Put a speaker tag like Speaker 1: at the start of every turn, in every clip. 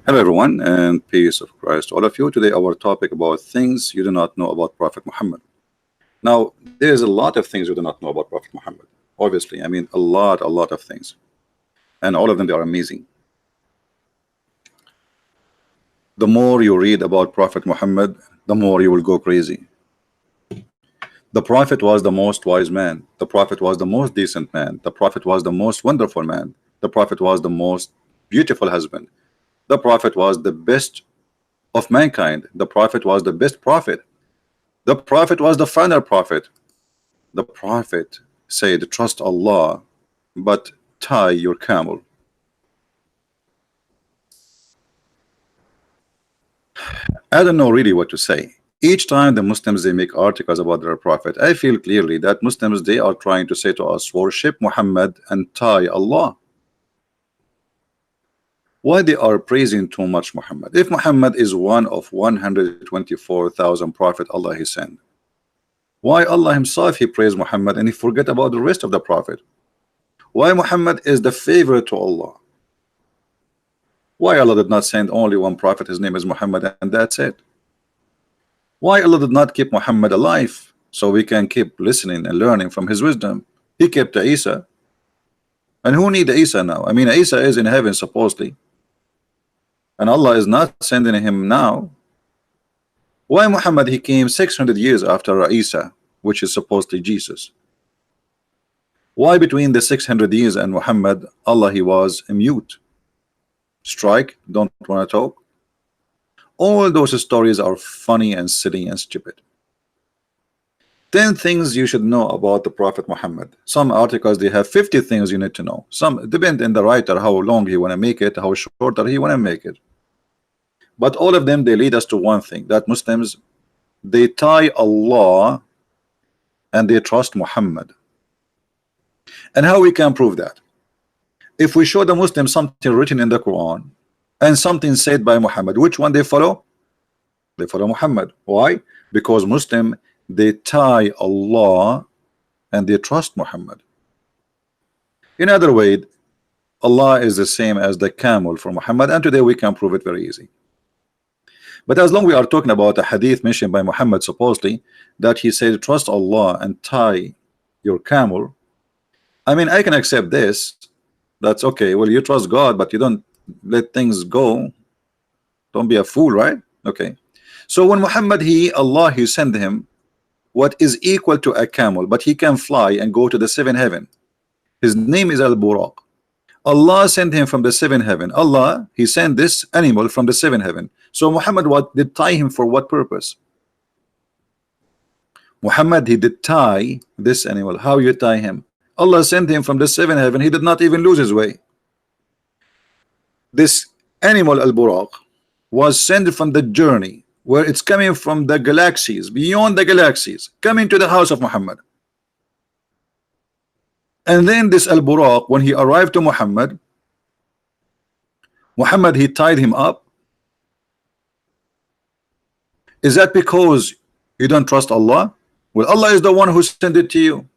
Speaker 1: Hello everyone and peace of Christ to all of you. Today our topic about things you do not know about Prophet Muhammad. Now there's a lot of things you do not know about Prophet Muhammad. Obviously, I mean a lot of things. And all of them they are amazing. The more you read about Prophet Muhammad, the more you will go crazy. The Prophet was the most wise man. The Prophet was the most decent man. The Prophet was the most wonderful man. The Prophet was the most beautiful husband. The Prophet was the best of mankind. The Prophet was the best prophet. The Prophet was the final prophet. The Prophet said, trust Allah, but tie your camel. I don't know really what to say. Each time the Muslims they make articles about their prophet, I feel clearly that Muslims they are trying to say to us, worship Muhammad and tie Allah. Why they are praising too much Muhammad? If Muhammad is one of 124,000 prophet Allah he sent, why Allah himself he praised Muhammad and he forget about the rest of the prophet? Why Muhammad is the favorite to Allah? Why Allah did not send only one prophet, his name is Muhammad, and that's it? Why Allah did not keep Muhammad alive so we can keep listening and learning from his wisdom? He kept Isa, and who need Isa now? I mean, Isa is in heaven supposedly, and Allah is not sending him now. Why Muhammad he came 600 years after Isa, which is supposedly Jesus? Why between the 600 years and Muhammad Allah he was mute, strike, don't want to talk? All those stories are funny and silly and stupid. 10 things you should know about the Prophet Muhammad. Some articles they have 50 things you need to know. Some depend on the writer how long he want to make it, how shorter he want to make it. But all of them they lead us to one thing, that Muslims they tie Allah and they trust Muhammad. And how we can prove that? If we show the Muslims something written in the Quran and something said by Muhammad, which one they follow? They follow Muhammad. Why? Because Muslim they tie Allah and they trust Muhammad. In other way, Allah is the same as the camel for Muhammad, and today we can prove it very easy. But as long we are talking about a hadith mentioned by Muhammad supposedly that he said trust Allah and tie your camel, I mean I can accept this. That's okay. Well, you trust God, but you don't let things go. Don't be a fool, right? Okay. So when Muhammad Allah he sent him what is equal to a camel, but he can fly and go to the 7th heaven. His name is Al-Buraq. Allah sent him from the 7th heaven. Allah he sent this animal from the 7th heaven. So Muhammad what did tie him for what purpose? Muhammad he did tie this animal. How you tie him? Allah sent him from the 7th heaven. He did not even lose his way. This animal Al-Buraq was sent from the journey where it's coming from the galaxies, beyond the galaxies, coming to the house of Muhammad. And then this Al-Buraq, when he arrived to Muhammad, Muhammad he tied him up. Is that because you don't trust Allah? Well, Allah is the one who sent it to you.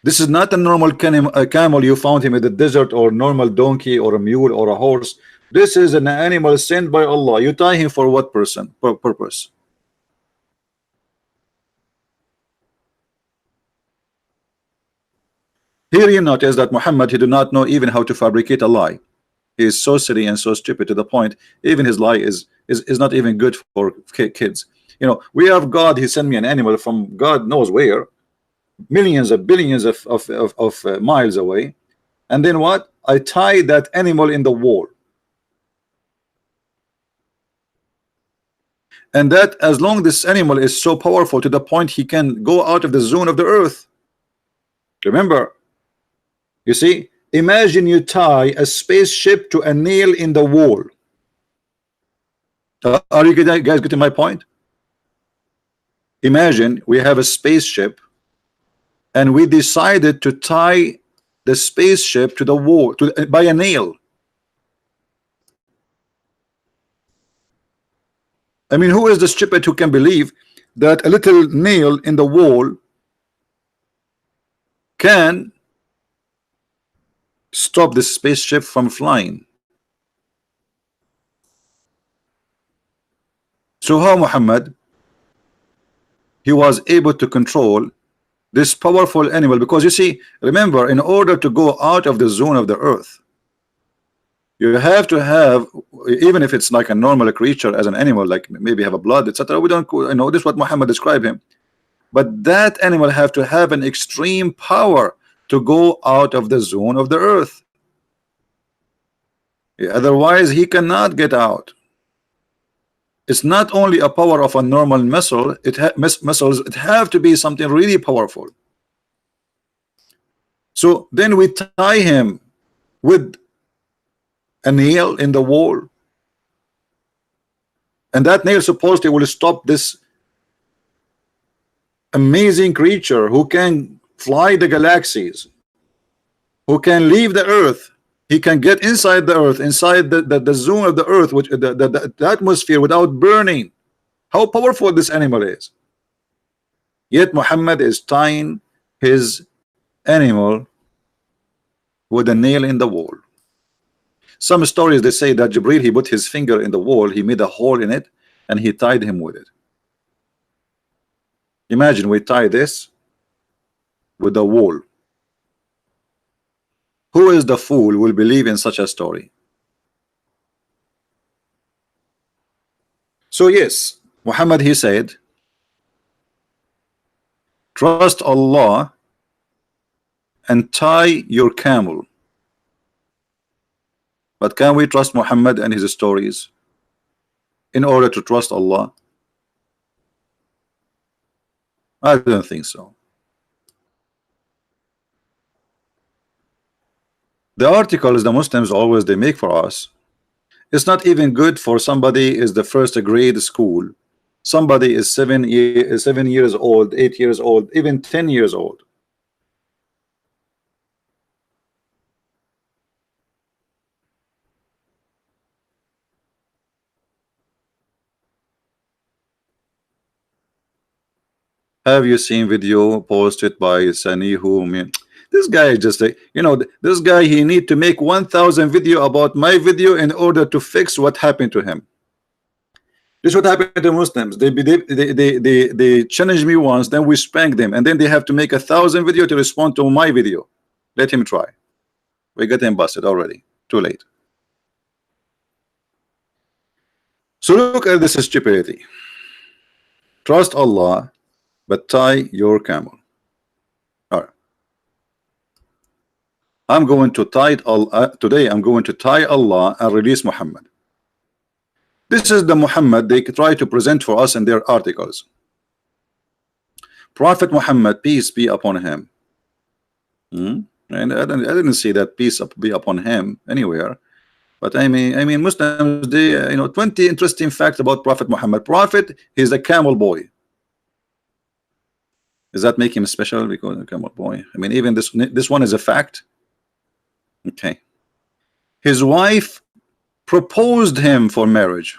Speaker 1: This is not a normal camel you found him in the desert, or normal donkey or a mule or a horse. This is an animal sent by Allah. You tie him for what purpose? Here you notice that Muhammad he do not know even how to fabricate a lie. He is so silly and so stupid to the point even his lie is not even good for kids. You know, we have God, he sent me an animal from God knows where, millions of billions of miles away, and then what? I tie that animal in the wall, and that as long this animal is so powerful to the point he can go out of the zone of the earth. Remember, you see, imagine you tie a spaceship to a nail in the wall. Are you guys getting my point? Imagine we have a spaceship and we decided to tie the spaceship to the wall by a nail. I mean, who is the stupid who can believe that a little nail in the wall can stop this spaceship from flying. So how Muhammad, he was able to control this powerful animal? Because you see, remember, in order to go out of the zone of the earth, you have to have, even if it's like a normal creature as an animal, like maybe have a blood, etc. We don't, you know, this is what Muhammad described him. But that animal have to have an extreme power to go out of the zone of the earth. Otherwise, he cannot get out. It's not only a power of a normal muscle, muscles, it have to be something really powerful. So then we tie him with a nail in the wall, and that nail supposedly will stop this amazing creature who can fly the galaxies, who can leave the earth. He can get inside the earth, inside the zone of the earth, which the atmosphere, without burning. How powerful this animal is. Yet Muhammad is tying his animal with a nail in the wall. Some stories, they say that Jibril, he put his finger in the wall, he made a hole in it, and he tied him with it. Imagine we tie this with a wall. Who is the fool will believe in such a story? So yes, Muhammad, he said, trust Allah and tie your camel. But can we trust Muhammad and his stories in order to trust Allah? I don't think so. The articles the Muslims always they make for us, it's not even good for somebody is the first grade school, somebody is 7 years old, 8 years old, even 10 years old. Have you seen video posted by Sanihu? This guy is just a, you know, this guy, he need to make 1,000 video about my video in order to fix what happened to him. This is what happened to Muslims. They challenge me once, then we spank them, and then they have to make 1,000 video to respond to my video. Let him try. We got him busted already. Too late. So look at this stupidity. Trust Allah, but tie your camel. I'm going to tie Allah today. I'm going to tie Allah and release Muhammad. This is the Muhammad they try to present for us in their articles. Prophet Muhammad, peace be upon him. And I didn't see that peace be upon him anywhere. But I mean, Muslims, they, you know, 20 interesting facts about Prophet Muhammad. Prophet, he's a camel boy. Does that make him special because a camel boy? I mean, even this one is a fact. Okay. His wife proposed him for marriage.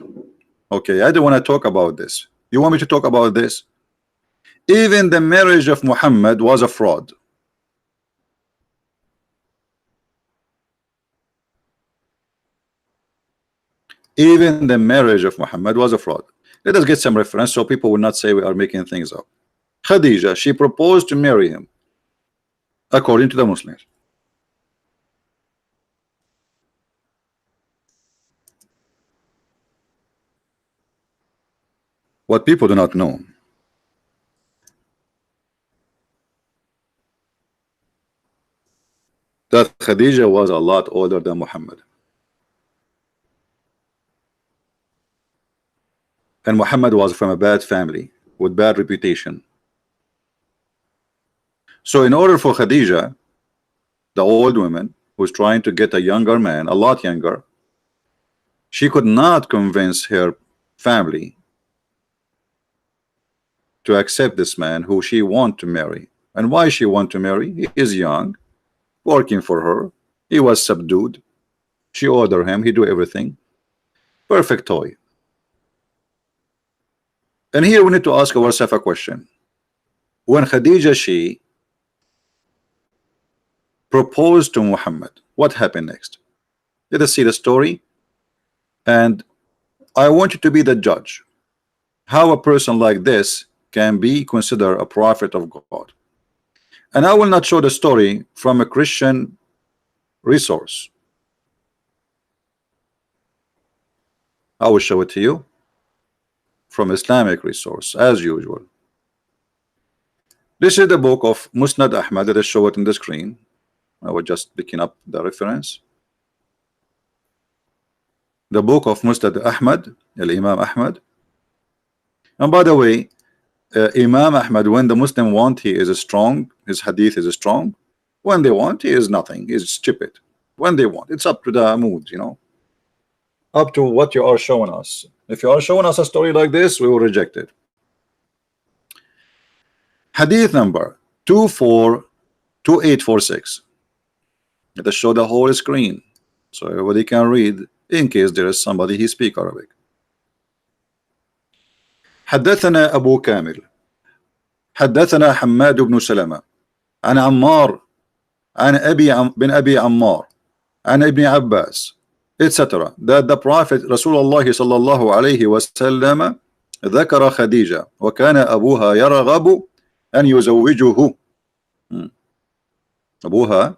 Speaker 1: Okay, I don't want to talk about this. You want me to talk about this? Even the marriage of Muhammad was a fraud. Even the marriage of Muhammad was a fraud. Let us get some reference so people will not say we are making things up. Khadija, she proposed to marry him according to the Muslims. What people do not know, that Khadija was a lot older than Muhammad. And Muhammad was from a bad family with bad reputation. So in order for Khadija, the old woman who's trying to get a younger man, a lot younger, she could not convince her family to accept this man who she want to marry. And why she want to marry? He is young, working for her. He was subdued. She ordered him. He do everything. Perfect toy. And here we need to ask ourselves a question. When Khadija, she proposed to Muhammad, What happened next? Let us see the story, and I want you to be the judge. How a person like this can be considered a prophet of God. And I will not show the story from a Christian resource. I will show it to you from Islamic resource, as usual. This is the book of Musnad Ahmad. Let us show it in the screen. I was just picking up the reference. The book of Musnad Ahmad, Imam Ahmad. And by the way, Imam Ahmad, when the Muslim want, he is strong. His hadith is strong. When they want, he is nothing. He's stupid. When they want, it's up to the mood, you know, up to what you are showing us. If you are showing us a story like this, we will reject it. Hadith number 242846. Let us show the whole screen so everybody can read, in case there is somebody who speaks Arabic. حدثنا أبو كامل حدثنا حماد بن سلمة عن عمار عن بن أبي عمار عن ابن عباس, etc. that the Prophet Rasulullah صلى الله عليه وسلم ذكر خديجة وكان أبوها يرغب أن يزوجه. أبوها,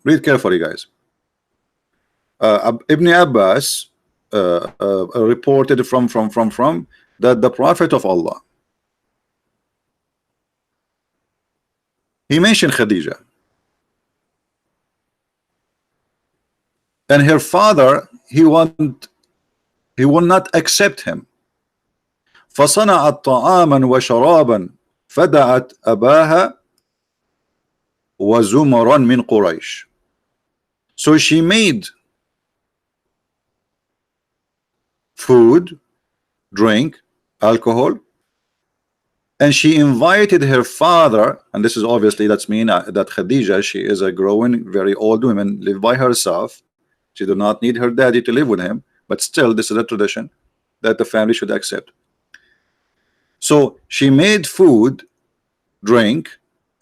Speaker 1: read carefully guys. Ibn Abbas reported from that the Prophet of Allah, he mentioned Khadija, and her father, he will not accept him. فصنعت طعاما وشرابا فدعت أباها وزمرا من قريش. So she made food, drink, alcohol, and she invited her father, and this is obviously, that's mean that Khadija, she is a growing, very old woman, live by herself. She do not need her daddy to live with him, but still this is a tradition that the family should accept. So she made food, drink,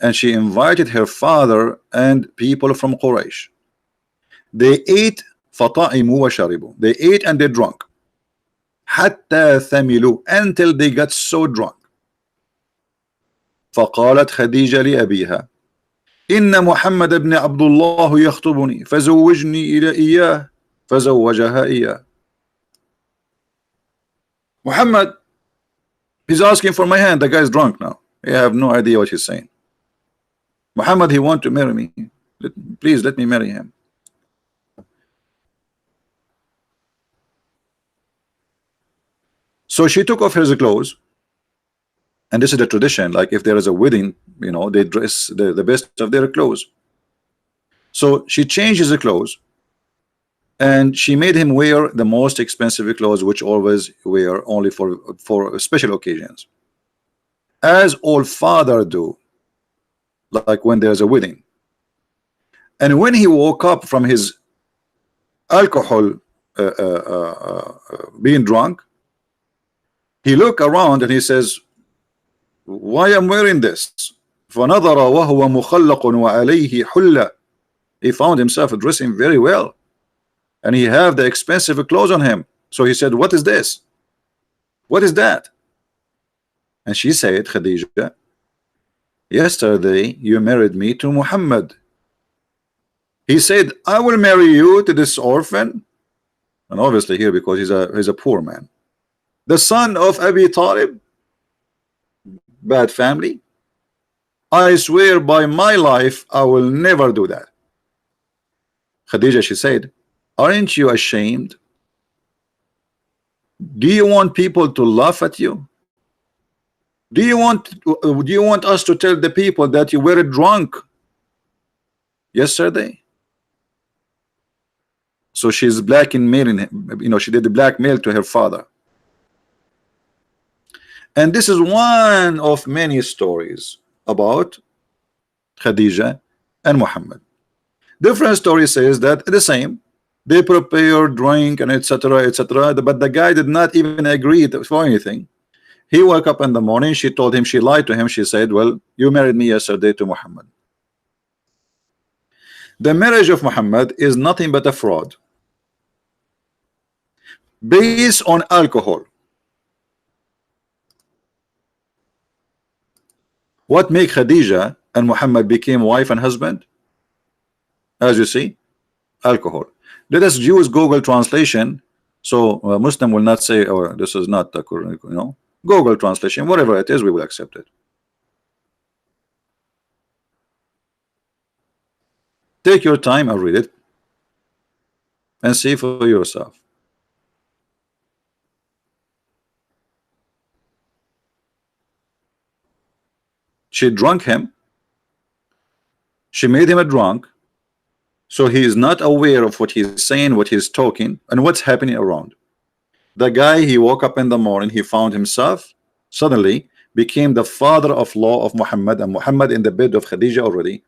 Speaker 1: and she invited her father and people from Quraysh. They ate فطعموا وشربوا. They ate and they drank. حتى ثملوا, until they got so drunk. فقالت خديجة لأبيها إن محمد بن عبد الله يخطبني فزوجني إلى إياه فزوجها إياه. Muhammad, he's asking for my hand. The guy's drunk now. I have no idea what he's saying. Muhammad, he want to marry me. Please let me marry him. So she took off her clothes, and this is the tradition. Like if there is a wedding, you know, they dress the best of their clothes. So she changes the clothes, and she made him wear the most expensive clothes, which always wear only for special occasions, as all fathers do, like when there's a wedding. And when he woke up from his alcohol being drunk, he looked around and he says, why am I wearing this? فنظر وهو مخلق وعليه حلة. He found himself dressing very well, and he have the expensive clothes on him. So he said, what is this? What is that? And she said, Khadija, yesterday you married me to Muhammad. He said, I will marry you to this orphan. And obviously here, because he's a poor man, the son of Abi Talib, bad family. I swear by my life I will never do that. Khadija, she said, aren't you ashamed? Do you want people to laugh at you? Do you want us to tell the people that you were drunk yesterday? So she's blackmailing him, you know, she did the blackmail to her father. And this is one of many stories about Khadija and Muhammad. Different story says that the same, they prepare drink and etc., etc., but the guy did not even agree for anything. He woke up in the morning, she told him, she lied to him, she said, well, you married me yesterday to Muhammad. The marriage of Muhammad is nothing but a fraud based on alcohol. What made Khadija and Muhammad became wife and husband? As you see, alcohol. Let us use Google translation, so Muslim will not say, "Oh, this is not the correct." Google translation, whatever it is, we will accept it. Take your time and read it, and see for yourself. She drunk him. She made him a drunk, so he is not aware of what he's saying, what he's talking, and what's happening around. The guy, he woke up in the morning, he found himself suddenly became the father-in-law of Muhammad, and Muhammad in the bed of Khadija already.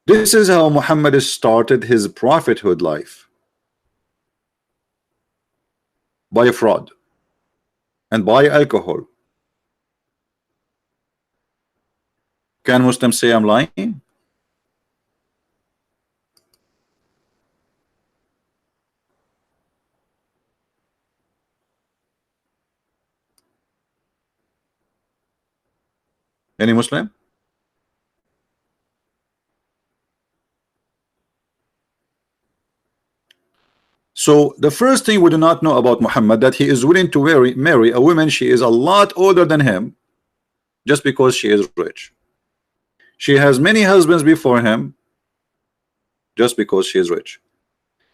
Speaker 1: This is how Muhammad started his prophethood life, by fraud and by alcohol. Can Muslims say I'm lying? Any Muslim? So the first thing we do not know about Muhammad, that he is willing to marry a woman she is a lot older than him just because she is rich. She has many husbands before him just because she is rich.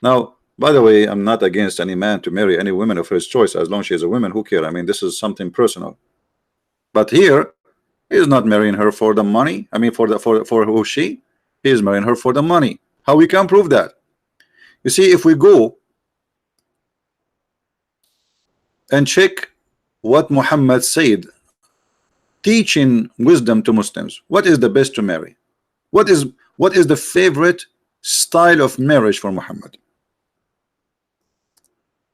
Speaker 1: Now, by the way, I'm not against any man to marry any woman of his choice as long as she is a woman. Who cares? I mean, this is something personal. But here, he is not marrying her for the money. I mean, for who she? He is marrying her for the money. How we can prove that? You see, if we go and check what Muhammad said, teaching wisdom to Muslims, what is the best to marry? What is the favorite style of marriage for Muhammad?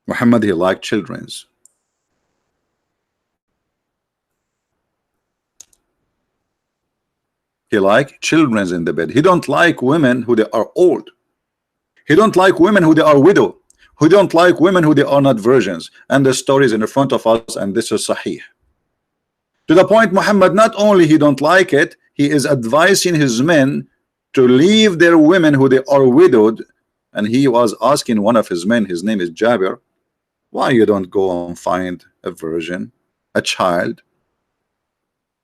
Speaker 1: Muhammad, he liked children's. He liked children's in the bed. He don't like women who they are old. He don't like women who they are widow. Who don't like women who they are not virgins. And the story is in front of us, and this is sahih. To the point, Muhammad not only he don't like it, he is advising his men to leave their women who they are widowed. And he was asking one of his men, his name is Jabir, why you don't go and find a virgin, a child?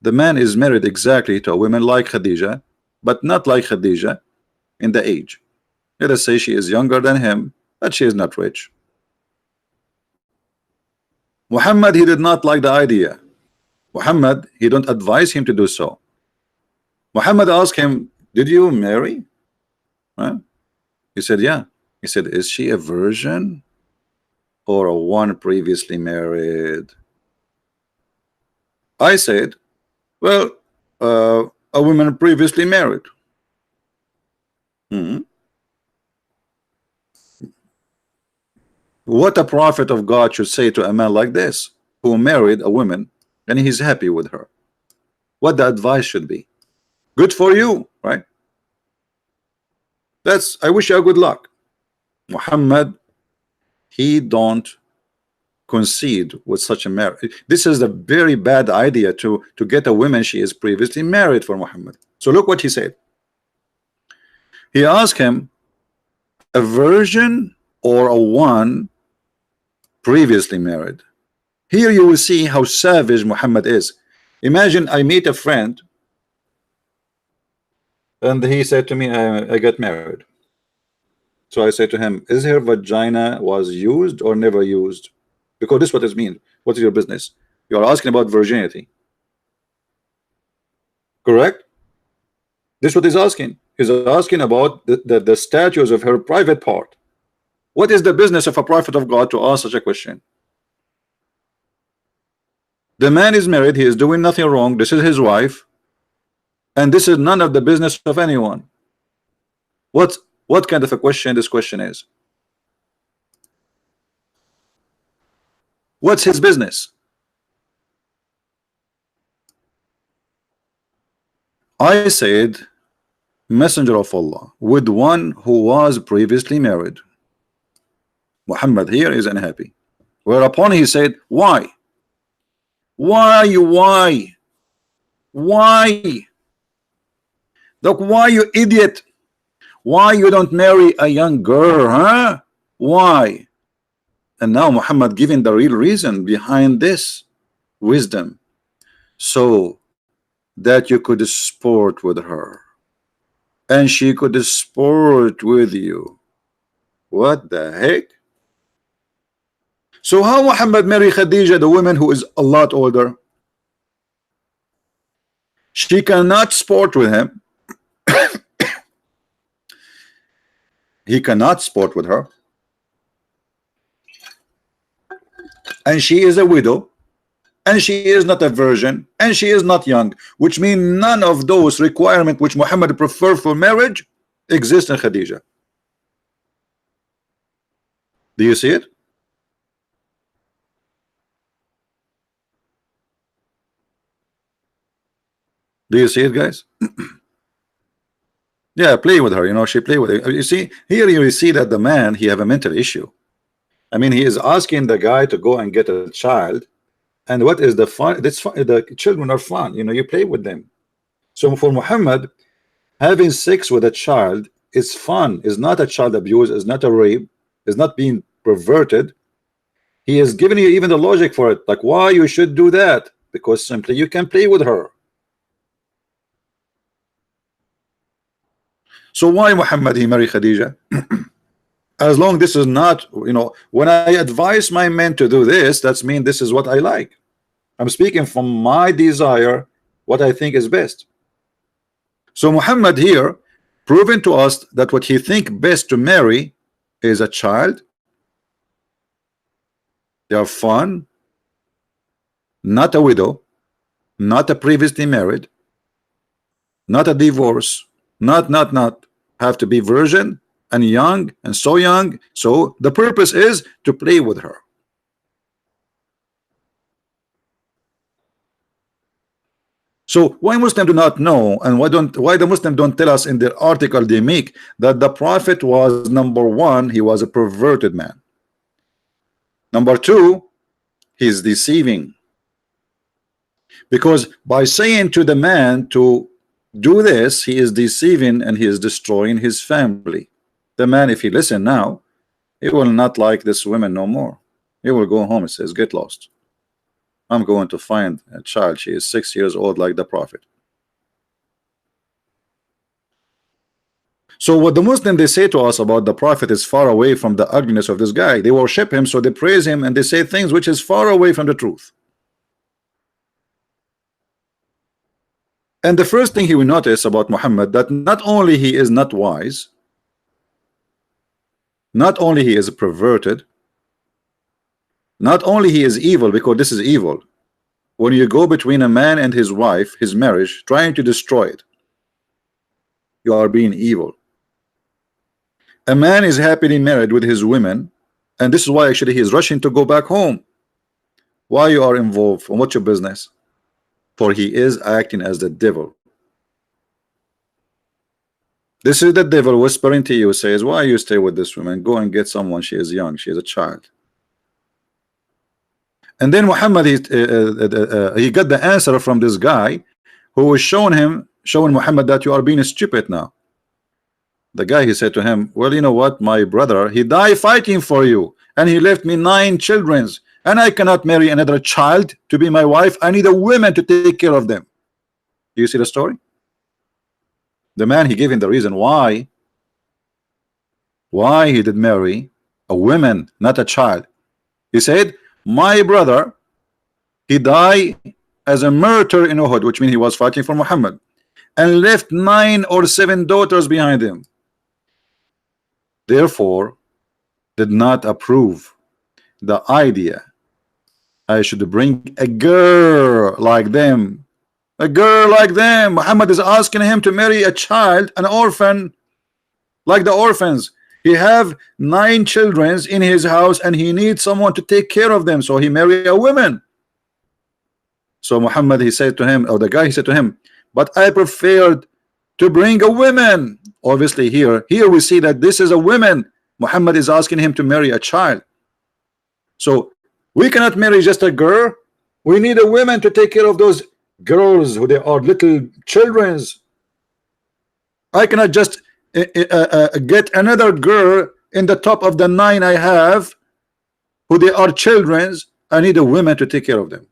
Speaker 1: The man is married exactly to a woman like Khadija, but not like Khadija in the age. Let us say she is younger than him, but she is not rich. Muhammad, he did not like the idea. Muhammad, he don't advise him to do so. Muhammad asked him, did you marry? Huh? He said, yeah. He said, is she a virgin or a one previously married? I said, well, a woman previously married. What a prophet of God should say to a man like this, who married a woman and he's happy with her? What the advice should be? Good for you, right? I wish you good luck. Muhammad, he don't concede with such a marriage. This is a very bad idea to get a woman she is previously married for Muhammad. So look what he said. He asked him, a virgin or a one previously married? Here you will see how savage Muhammad is. Imagine I meet a friend and he said to me, I got married. So I said to him, is her vagina was used or never used? Because this is what it means. What is your business? You are asking about virginity. Correct? This is what he's asking. He's asking about the status of her private part. What is the business of a prophet of God to ask such a question? The man is married, he is doing nothing wrong, this is his wife, and this is none of the business of anyone. What kind of a question this question is? What's his business? I said messenger of Allah with one who was previously married. Muhammad here is unhappy. Whereupon he said, why? Why? Look, why, you idiot? Why you don't marry a young girl, huh? Why? And now Muhammad giving the real reason behind this wisdom, so that you could sport with her and she could sport with you. What the heck? So how Muhammad marry Khadija, the woman who is a lot older? She cannot sport with him. He cannot sport with her, and she is a widow, and she is not a virgin, and she is not young, which means none of those requirements which Muhammad preferred for marriage exist in Khadija. Do you see it? Do you see it, guys? Yeah, play with her. You know, she play with it. You see here, you see that the man, he have a mental issue. I mean, he is asking the guy to go and get a child, and what is the fun? That's fun. The children are fun. You know, you play with them. So for Muhammad, having sex with a child is fun. Is not a child abuse. Is not a rape. Is not being perverted. He is giving you even the logic for it, like why you should do that, because simply you can play with her. So why Muhammad he marry Khadija? As long this is not, you know, when I advise my men to do this, that's mean this is what I like. I'm speaking from my desire, what I think is best. So Muhammad here proving to us that what he think best to marry is a child. They are fun, not a widow, not a previously married, not a divorce, not have to be virgin and young and so young. So the purpose is to play with her. So why Muslims do not know, and why the Muslims don't tell us in their article they make that the Prophet was, number one, he was a perverted man. Number two, he's deceiving, because by saying to the man to do this, he is deceiving and he is destroying his family. The man, if he listen now, he will not like this woman no more. He will go home and says, get lost. I'm going to find a child. She is 6 years old like the Prophet. So what the Muslim they say to us about the Prophet is far away from the ugliness of this guy. They worship him, so they praise him, and they say things which is far away from the truth. And the first thing he will notice about Muhammad, that not only he is not wise, not only he is perverted, not only he is evil, because this is evil. When you go between a man and his wife, his marriage, trying to destroy it, you are being evil. A man is happily married with his women, and this is why actually he is rushing to go back home. Why you are involved, and what's your business? For he is acting as the devil. This is the devil whispering to you, says, why you stay with this woman? Go and get someone. She is young, she is a child. And then Muhammad, he got the answer from this guy who was showing Muhammad that you are being stupid now. The guy, he said to him, well, you know what, my brother, he died fighting for you, and he left me 9 children, and I cannot marry another child to be my wife. I need a woman to take care of them. Do you see the story? The man, he gave him the reason why he did marry a woman, not a child. He said, my brother, he died as a martyr in Uhud, which means he was fighting for Muhammad, and left 9 or 7 daughters behind him. Therefore, did not approve the idea I should bring a girl like them. A girl like them. Muhammad is asking him to marry a child, an orphan, like the orphans. He have 9 children in his house, and he needs someone to take care of them, so he marry a woman. So Muhammad, he said to him, or the guy, he said to him, but I preferred to bring a woman. Obviously here we see that this is a woman. Muhammad is asking him to marry a child. So we cannot marry just a girl. We need a woman to take care of those girls who they are little children's. I cannot just get another girl in the top of the 9 I have who they are children's. I need a woman to take care of them.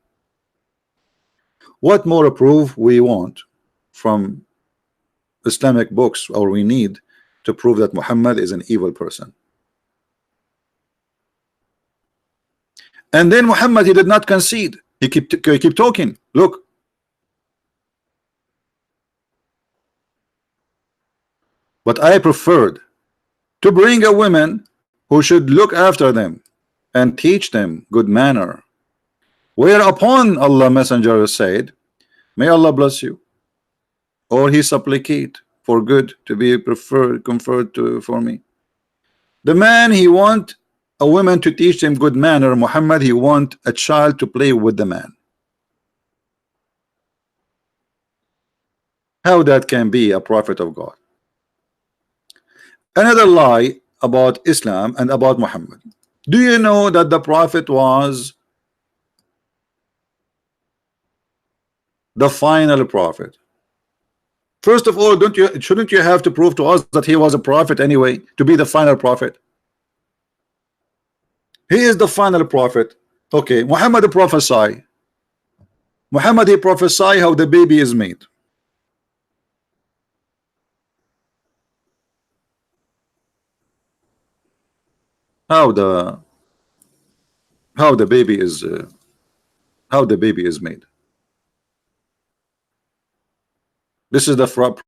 Speaker 1: What more proof we want from Islamic books, or we need to prove that Muhammad is an evil person? And then Muhammad, he did not concede. He keep talking. Look, but I preferred to bring a woman who should look after them and teach them good manner. Whereupon Allah Messenger said, may Allah bless you. Or he supplicate for good to be preferred, conferred to for me. The man, he want a woman to teach him good manner. Muhammad, he want a child to play with the man. How that can be a prophet of God? Another lie about Islam and about Muhammad. Do you know that the prophet was the final prophet? First of all, shouldn't you have to prove to us that he was a prophet anyway, to be the final prophet? He is the final prophet. Okay, Muhammad prophesy. Muhammad, he prophesy how the baby is made. How the baby is made. This is the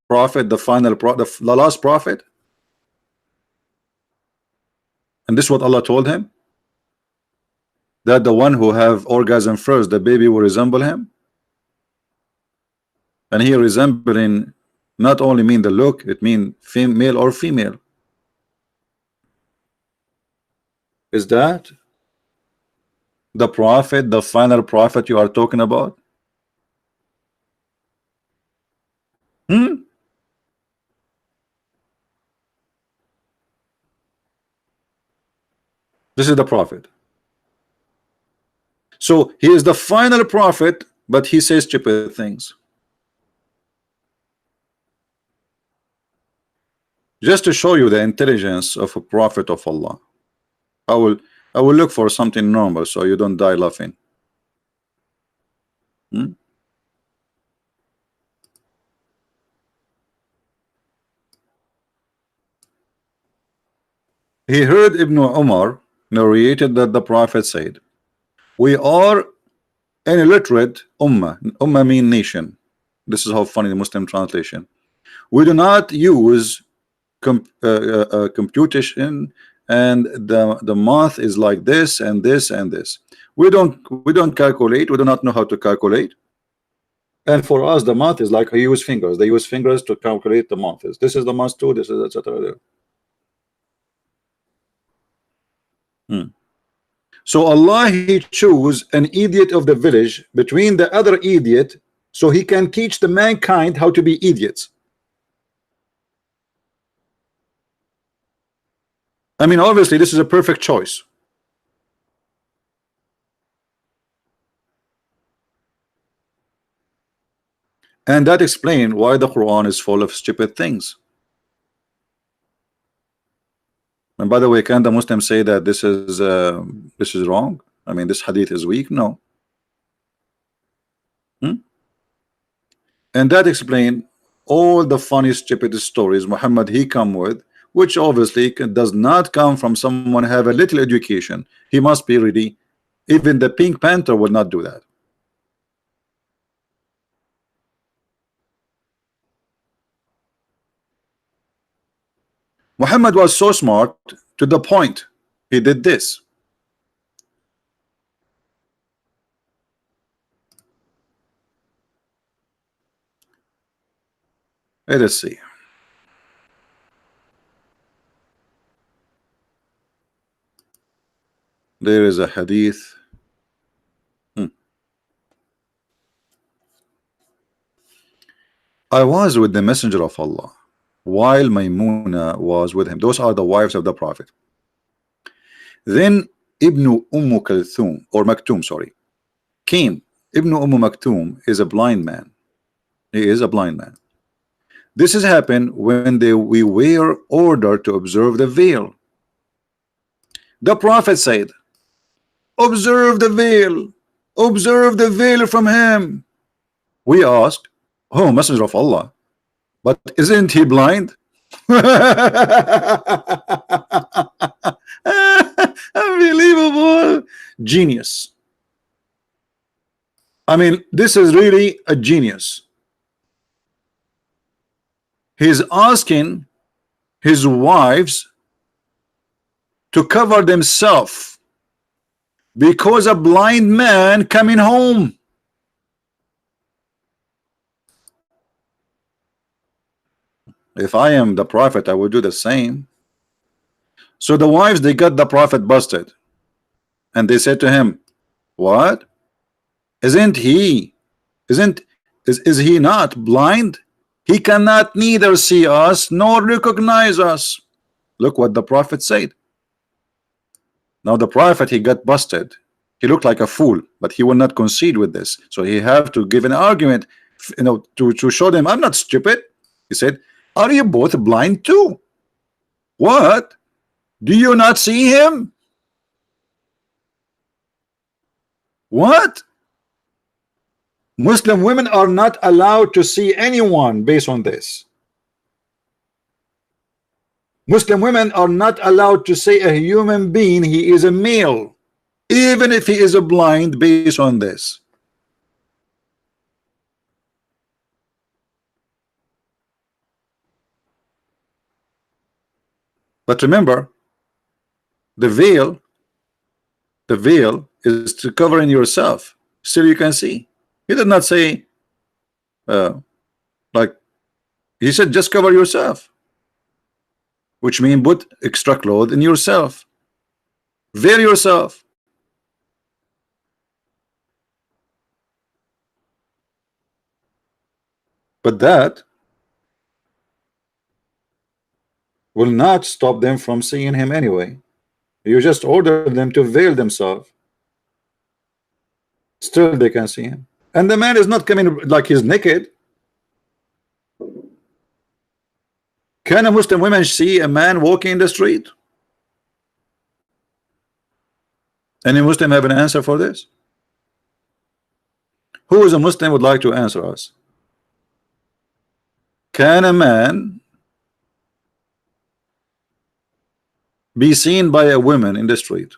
Speaker 1: prophet, the final prophet, the last prophet, and this is what Allah told him, that the one who have orgasm first, the baby will resemble him. And here resembling not only mean the look, it mean male or female. Is that the prophet, the final prophet you are talking about? This is the prophet. So he is the final prophet, but he says stupid things. Just to show you the intelligence of a prophet of Allah. I will look for something normal so you don't die laughing. He heard Ibn Umar narrated that the prophet said, we are an illiterate ummah. Ummah mean nation. This is how funny the Muslim translation. We do not use computation, and the math is like this and this and this. We don't calculate. We do not know how to calculate. And for us, the math is like I use fingers. They use fingers to calculate the math. This is the math too. This is etc. So Allah, he chose an idiot of the village between the other idiot, so he can teach the mankind how to be idiots. I mean, obviously this is a perfect choice. And that explains why the Quran is full of stupid things. And by the way, can the Muslims say that this is wrong? I mean, this hadith is weak? No. And that explains all the funny stupid stories Muhammad he come with, which obviously does not come from someone have a little education. He must be really, even the Pink Panther will not do that. Muhammad was so smart to the point he did this. Let us see. There is a hadith. I was with the messenger of Allah while Maymuna was with him. Those are the wives of the Prophet. Then Ibn Kulthum, or Maktoum, sorry, came. Ibn Maktoum is a blind man. He is a blind man. This has happened when we were ordered to observe the veil. The Prophet said, observe the veil from him. We asked, oh, messenger of Allah, but isn't he blind? Unbelievable. Genius. I mean, this is really a genius. He's asking his wives to cover themselves because a blind man coming home. If I am the Prophet, I would do the same. So the wives, they got the Prophet busted, and they said to him, what? Is he not blind? He cannot neither see us nor recognize us. Look what the Prophet said. Now the Prophet, he got busted. He looked like a fool, but he will not concede with this. So he have to give an argument, you know, to show them I'm not stupid. He said, are you both blind too? What? Do you not see him? What? Muslim women are not allowed to see anyone based on this. Muslim women are not allowed to say a human being he is a male, even if he is a blind, based on this. But remember, the veil is to cover in yourself, still you can see. He did not say like, he said just cover yourself, which means put extra clothes in yourself, veil yourself. But that will not stop them from seeing him anyway. You just order them to veil themselves, still they can see him. And the man is not coming like he's naked. Can a Muslim woman see a man walking in the street? Any Muslim have an answer for this? Who is a Muslim would like to answer us? Can a man be seen by a woman in the street?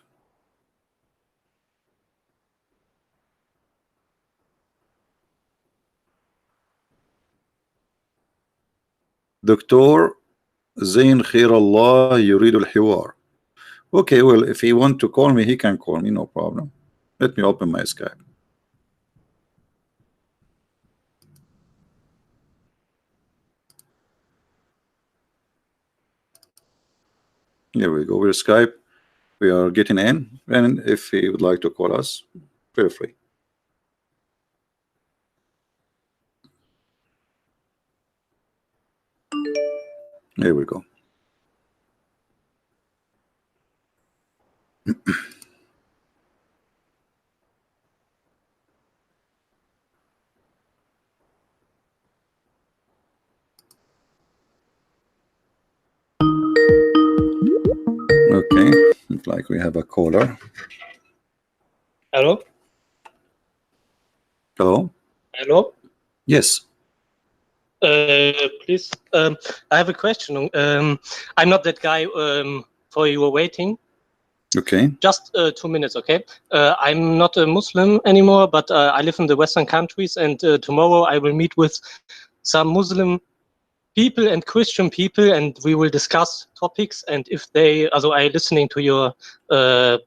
Speaker 1: Dr. Zain Khairallah Yurid al-Hiwar. Okay, well, if he want to call me, he can call me, no problem. Let me open my Skype. Here we go. We're Skype. We are getting in, and if he would like to call us, feel free. Here we go. Okay, looks like we have a caller.
Speaker 2: Hello?
Speaker 1: Hello?
Speaker 2: Hello?
Speaker 1: Yes.
Speaker 2: Please, I have a question. I'm not that guy for you were waiting.
Speaker 1: Okay.
Speaker 2: Just 2 minutes, okay? I'm not a Muslim anymore, but I live in the Western countries, and tomorrow I will meet with some Muslim people and Christian people, and we will discuss topics. And if they, also I listening to your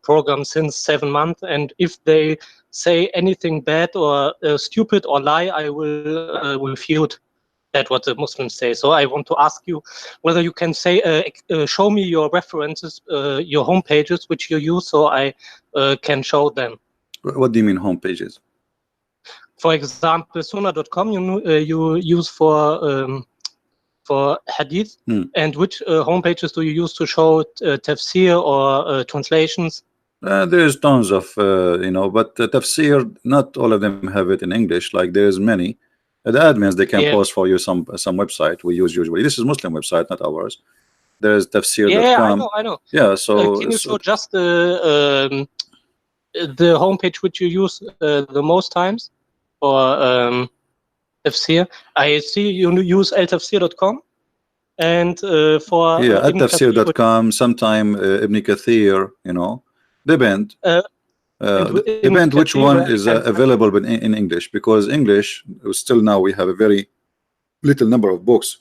Speaker 2: program since 7 months, and if they say anything bad or stupid or lie, I will refute that what the Muslims say. So I want to ask you whether you can say, show me your references, your home pages which you use, so I can show them.
Speaker 1: What do you mean home pages?
Speaker 2: for example, Sunnah.com you use for hadith, and which homepages do you use to show tafsir or translations?
Speaker 1: There's tons of but tafsir, not all of them have it in English. Like there's many. The admins, they can post for you some website we use usually. This is Muslim website, not ours. There's tafsir.com.
Speaker 2: Yeah, I know.
Speaker 1: Yeah, so
Speaker 2: can you show just the homepage which you use the most times for tafsir? I see you use altafsir.com, and for
Speaker 1: at tafsir.com, sometime Ibn Kathir, depend. Depend which one is available in English, because English still now we have a very little number of books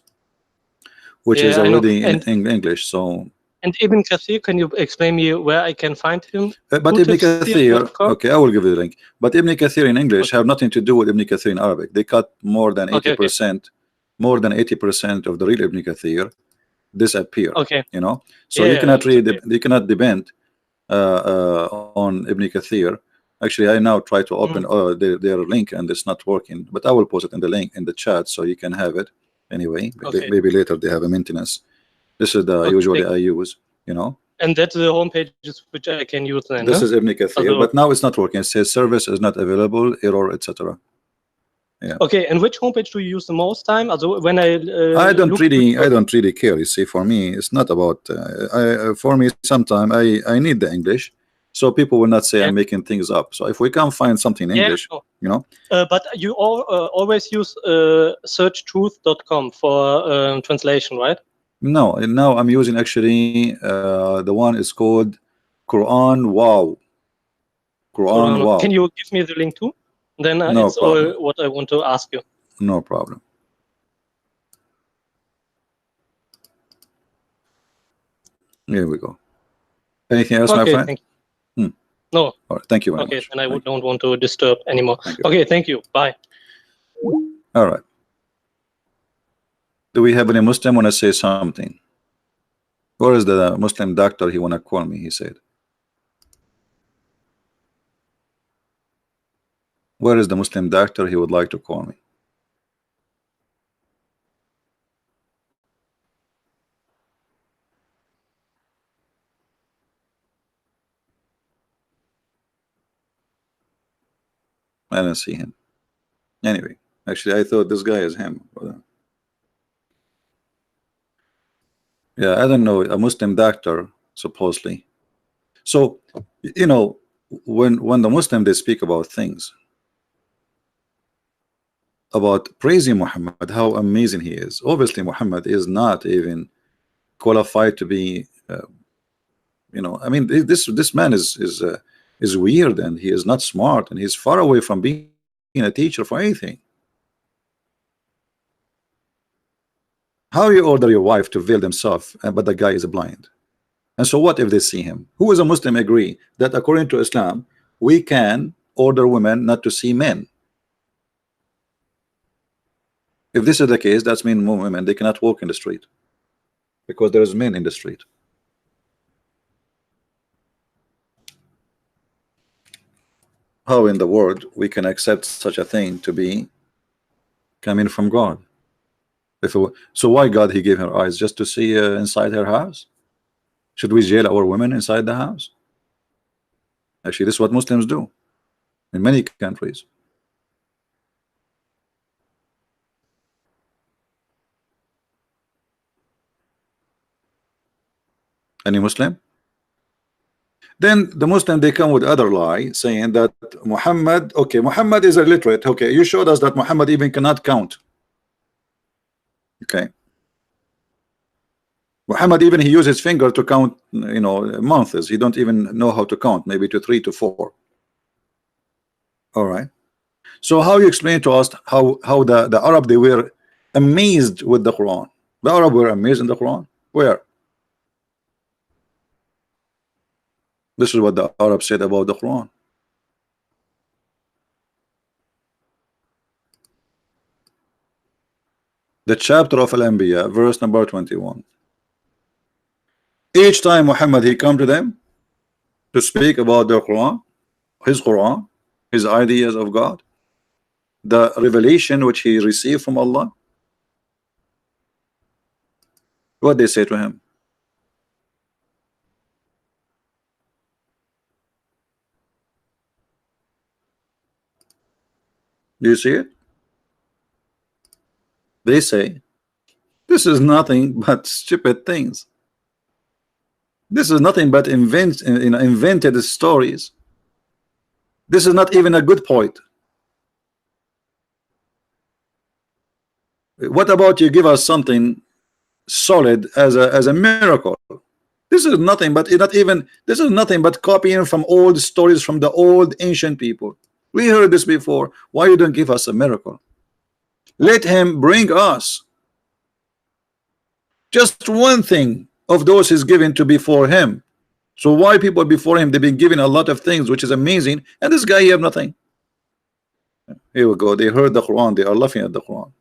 Speaker 1: which is already in English. So,
Speaker 2: and Ibn Kathir, can you explain me where I can find him?
Speaker 1: But Ibn Kathir, okay, I will give you the link. But Ibn Kathir in English have nothing to do with Ibn Kathir in Arabic. They cut more than 80%, more than 80% of the real Ibn Kathir disappear.
Speaker 2: Okay,
Speaker 1: so you cannot read, you cannot depend on Ibn Kathir. Actually, I now try to open their link and it's not working, but I will post it in the link in the chat so you can have it anyway. Maybe later they have a maintenance. This is the usually I use,
Speaker 2: and that's the homepage which I can use then.
Speaker 1: This is Ibn Kathir, but now it's not working. It says service is not available, error, etc. Yeah.
Speaker 2: Okay, and which homepage do you use the most time? Also, when I
Speaker 1: don't really care. You see, for me, it's not about. For me, sometimes I need the English, so people will not say I'm making things up. So if we can find something in English,
Speaker 2: But you always use searchtruth.com for translation, right?
Speaker 1: No, now I'm using actually the one is called Quran Wow. Quran Wow.
Speaker 2: Can you give me the link too? Then
Speaker 1: no
Speaker 2: it's
Speaker 1: problem.
Speaker 2: all what I want to ask you.
Speaker 1: No problem. Here we go. Anything else, my friend?
Speaker 2: Thank you. No.
Speaker 1: All right, thank you very much.
Speaker 2: Okay, then I don't want to disturb anymore. Okay, thank you. Bye.
Speaker 1: All right. Do we have any Muslim want to say something? Where is the Muslim doctor? He want to call me, he said. Where is the Muslim doctor? He would like to call me. I don't see him. Anyway, actually, I thought this guy is him. Yeah, I don't know, a Muslim doctor, supposedly. So, when the Muslim, they speak about things, about praising Muhammad, how amazing he is. Obviously, Muhammad is not even qualified to be, I mean, this man is weird, and he is not smart, and he's far away from being a teacher for anything. How you order your wife to veil themselves, but the guy is blind? And so what if they see him? Who is a Muslim agree that according to Islam we can order women not to see men? If this is the case, that's mean women, they cannot walk in the street because there is men in the street. How in the world we can accept such a thing to be coming from God? So why God he gave her eyes? Just to see inside her house? Should we jail our women inside the house? Actually, this is what Muslims do in many countries. Any Muslim? Then the Muslim, they come with other lie, saying that Muhammad, okay, Muhammad is illiterate. Okay, you showed us that Muhammad even cannot count. Okay, Muhammad even he uses his finger to count, months. He don't even know how to count, maybe to 3 to 4. All right. So how you explain to us how the Arab, they were amazed with the Quran? The Arab were amazed in the Quran. Where? This is what the Arab said about the Quran. The chapter of Al-Anbiya, verse number 21. Each time Muhammad he come to them to speak about the Quran, his ideas of God, the revelation which he received from Allah? What they say to him? Do you see it? They say, this is nothing but stupid things. This is nothing but invented stories. This is not even a good point. What about you give us something solid as a miracle? This is nothing but this is nothing but copying from old stories from the old ancient people. We heard this before. Why you don't give us a miracle? Let him bring us just one thing of those he's given to before him. So why people before him, they've been given a lot of things which is amazing, and this guy, he have nothing. Here we go. They heard the Quran. They are laughing at the Quran.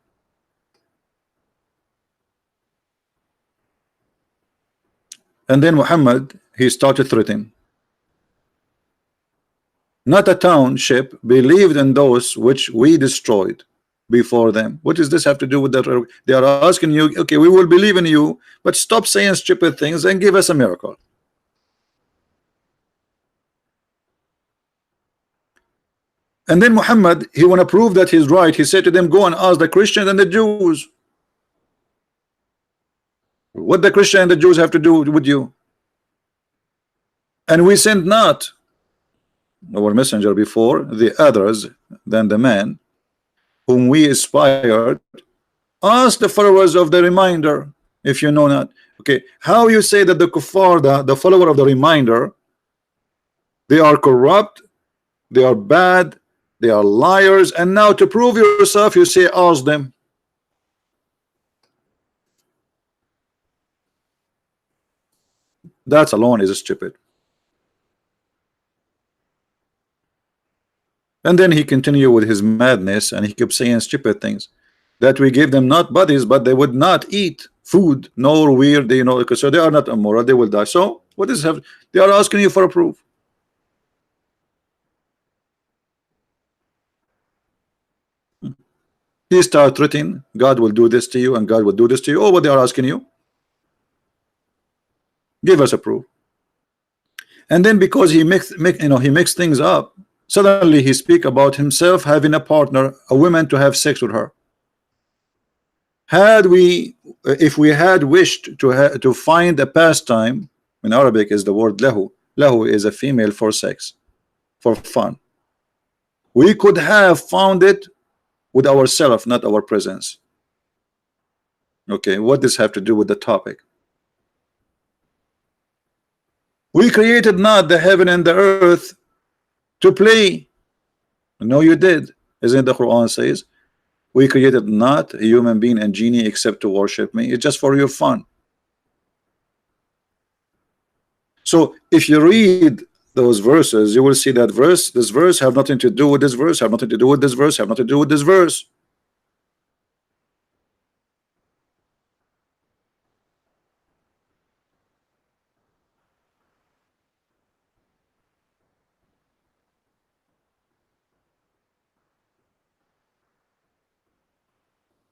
Speaker 1: And then Muhammad, he started threatening. Not a township believed in those which we destroyed before them. What does this have to do with that? They are asking you, okay, we will believe in you, but stop saying stupid things and give us a miracle. And then Muhammad, he want to prove that he's right. He said to them, go and ask the Christians and the Jews. What the Christians and the Jews have to do with you? And we sent not our messenger before the others than the man whom we inspired. Ask the followers of the reminder if you know not. Okay, how you say that the kuffar, the follower of the reminder, they are corrupt, they are bad, they are liars, and now to prove yourself you say ask them. That alone is stupid. And then he continued with his madness, and he kept saying stupid things, that we gave them not bodies, but they would not eat food, nor weird, you know, so they are not immoral, they will die. So what is have? They are asking you for a proof. He started threatening, God will do this to you, and God will do this to you. Oh, what they are asking you? Give us a proof. And then because he mixed things up, suddenly he speak about himself having a partner, a woman, to have sex with her. If we had wished to find a pastime, in Arabic is the word lahu. Lahu is a female for sex, for fun. We could have found it with ourselves, not our presence. Okay, what does have to do with the topic? We created not the heaven and the earth to play. No, you did. Isn't the Quran says, we created not a human being and genie except to worship me. It's just for your fun. So if you read those verses, you will see that this verse have nothing to do with this verse, have nothing to do with this verse, have nothing to do with this verse.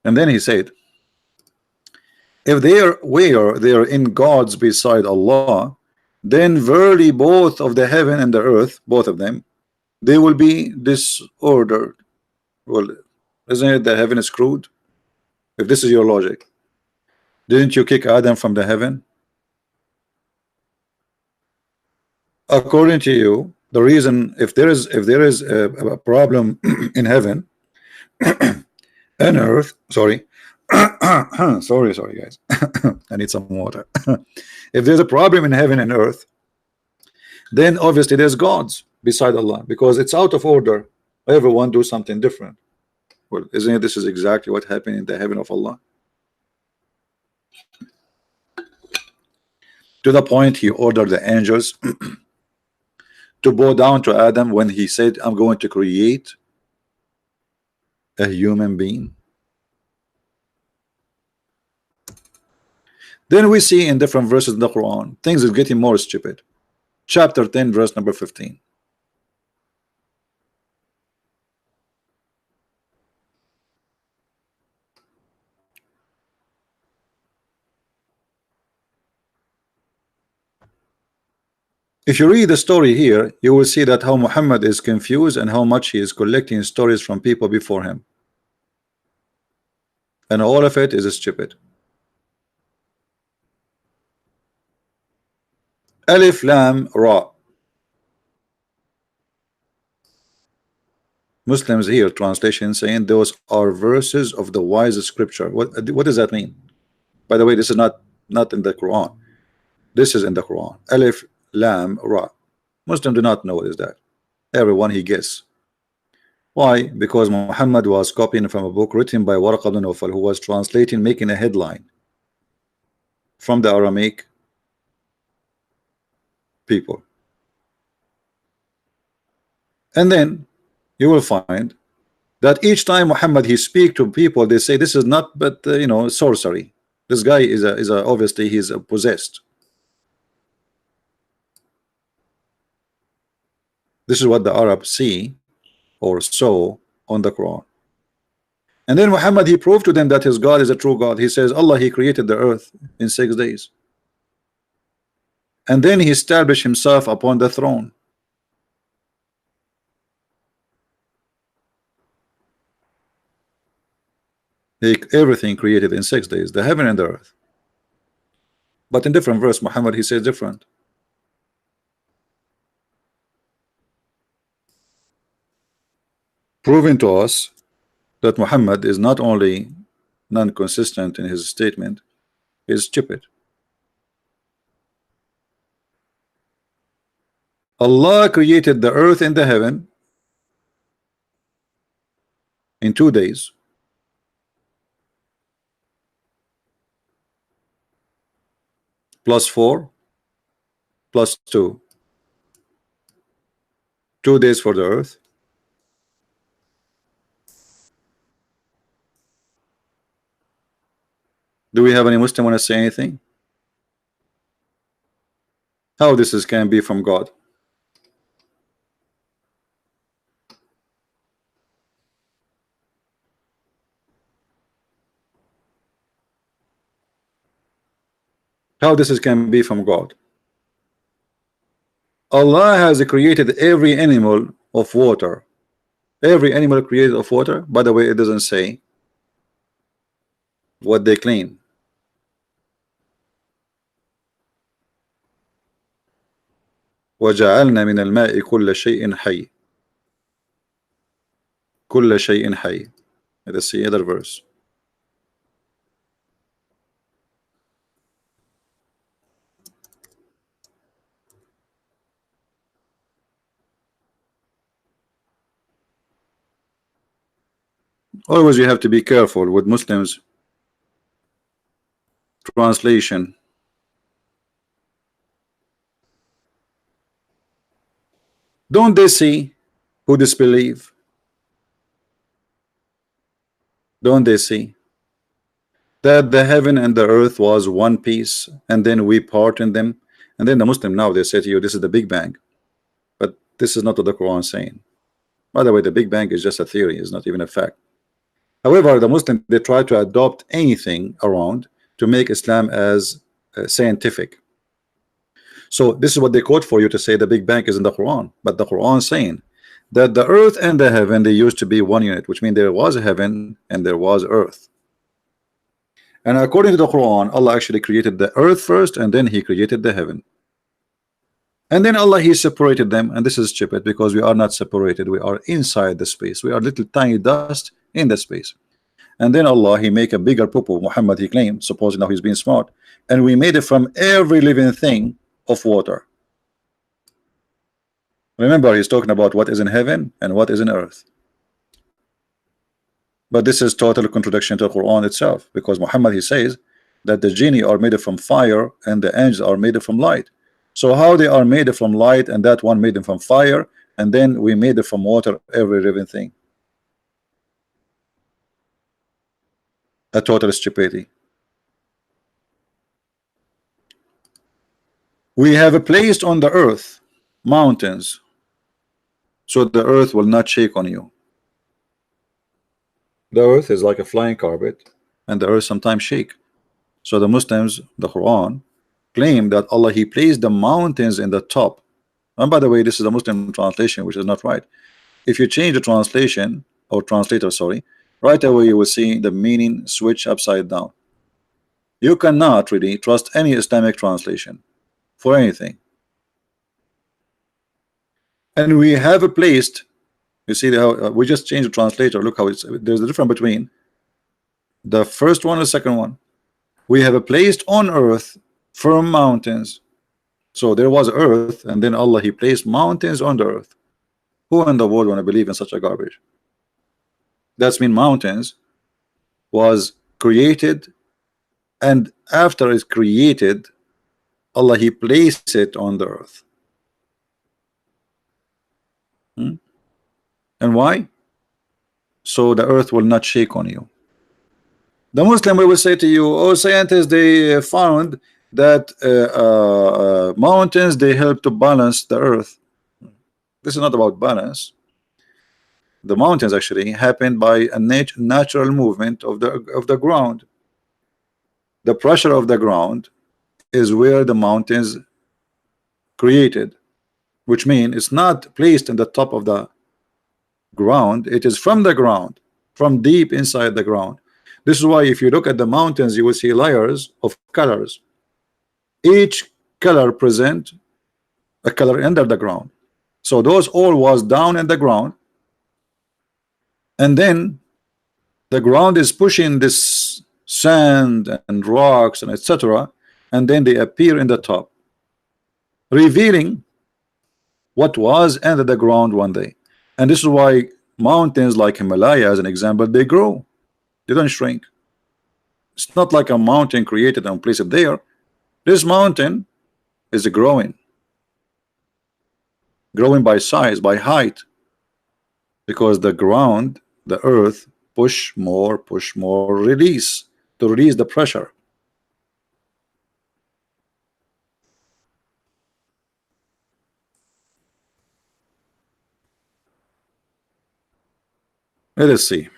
Speaker 1: And then he said, if they are in gods beside Allah, then verily both of the heaven and the earth, both of them, they will be disordered. Well, isn't it that heaven is screwed? If this is your logic, didn't you kick Adam from the heaven? According to you, the reason, if there is a problem in heaven and earth, sorry, sorry guys, I need some water. If there's a problem in heaven and earth, then obviously there's gods beside Allah, because it's out of order. Everyone do something different. Well, isn't it this is exactly what happened in the heaven of Allah? To the point he ordered the angels to bow down to Adam when he said, I'm going to create a human being. Then we see in different verses in the Quran, things are getting more stupid. Chapter 10, verse number 15. If you read the story here, you will see that how Muhammad is confused and how much he is collecting stories from people before him, and all of it is stupid. Alif Lam Ra. Muslims here translation saying those are verses of the wise scripture. What does that mean? By the way, this is not in the Quran. This is in the Quran. Alif Lam Ra. Muslims do not know what is that. Everyone he guess. Why? Because Muhammad was copying from a book written by Waraq ibn Nawfal, who was translating, making a headline from the Aramaic people. And then you will find that each time Muhammad he speak to people, they say this is not but sorcery. This guy is obviously he's possessed. This is what the Arabs see or saw on the Quran. And then Muhammad he proved to them that his God is a true God. He says Allah he created the earth in 6 days, and then he established himself upon the throne. Everything created in 6 days, the heaven and the earth. But in different verse Muhammad he says different. Proving to us that Muhammad is not only non-consistent in his statement, he is stupid. Allah created the earth and the heaven in 2 days. Plus 4 plus 2. 2 days for the earth. Do we have any Muslim want to say anything? How this can be from God? How this can be from God? Allah has created every animal of water. Every animal created of water. By the way, it doesn't say what they claim. وَجَعَلْنَا مِنَ الْمَاءِ كُلَّ شَيْءٍ حَيٍّ. كُلَّ شَيْءٍ حَيٍّ. Let's see other verse. Always you have to be careful with Muslims translation. Don't they see who disbelieve? Don't they see that the heaven and the earth was one piece, and then we parted them? And then the Muslim now they say to you this is the Big Bang, but this is not what the Quran is saying. By the way, the Big Bang is just a theory, it's not even a fact. However, the Muslim they try to adopt anything around to make Islam as scientific. So this is what they quote for you to say the Big Bang is in the Quran, but the Quran is saying that the earth and the heaven they used to be one unit, which means there was a heaven and there was earth. And according to the Quran, Allah actually created the earth first, and then He created the heaven. And then Allah He separated them, and this is stupid because we are not separated. We are inside the space. We are little tiny dust in the space. And then Allah He make a bigger poo-poo. Muhammad he claimed, supposing now he's being smart, and we made it from every living thing of water. Remember, he's talking about what is in heaven and what is in earth. But this is total contradiction to the Quran itself, because Muhammad he says that the genie are made from fire and the angels are made from light. So how they are made from light and that one made them from fire, and then we made it from water, every living thing? A total stupidity. We have placed on the earth mountains so the earth will not shake on you. The earth is like a flying carpet, and the earth sometimes shake. So the Muslims, the Quran, claim that Allah He placed the mountains in the top And by the way, this is a Muslim translation, which is not right. If you change the translation or translator, sorry, right away you will see the meaning switch upside down. You cannot really trust any Islamic translation for anything. And we have placed, you see how we just changed the translator. Look how there's a difference between the first one and the second one. We have placed on earth firm mountains. So there was earth, and then Allah, He placed mountains on the earth. Who in the world want to believe in such a garbage? That's mean mountains was created, and after it's created, Allah, He placed it on the earth. And why? So the earth will not shake on you. The Muslim will say to you, oh, scientists, they found that mountains, they help to balance the earth. This is not about balance. The mountains actually happened by a natural movement of the ground. The pressure of the ground is where the mountains created, which means it's not placed in the top of the ground, it is from the ground, from deep inside the ground. This is why if you look at the mountains, you will see layers of colors. Each color present a color under the ground. So those all was down in the ground, and then the ground is pushing this sand and rocks and etc., and then they appear in the top, revealing what was under the ground one day. And this is why mountains like Himalaya, as an example, they grow, they don't shrink. It's not like a mountain created and placed there. This mountain is growing by size, by height, because the ground, the earth, push more, release, to release the pressure. Let us see.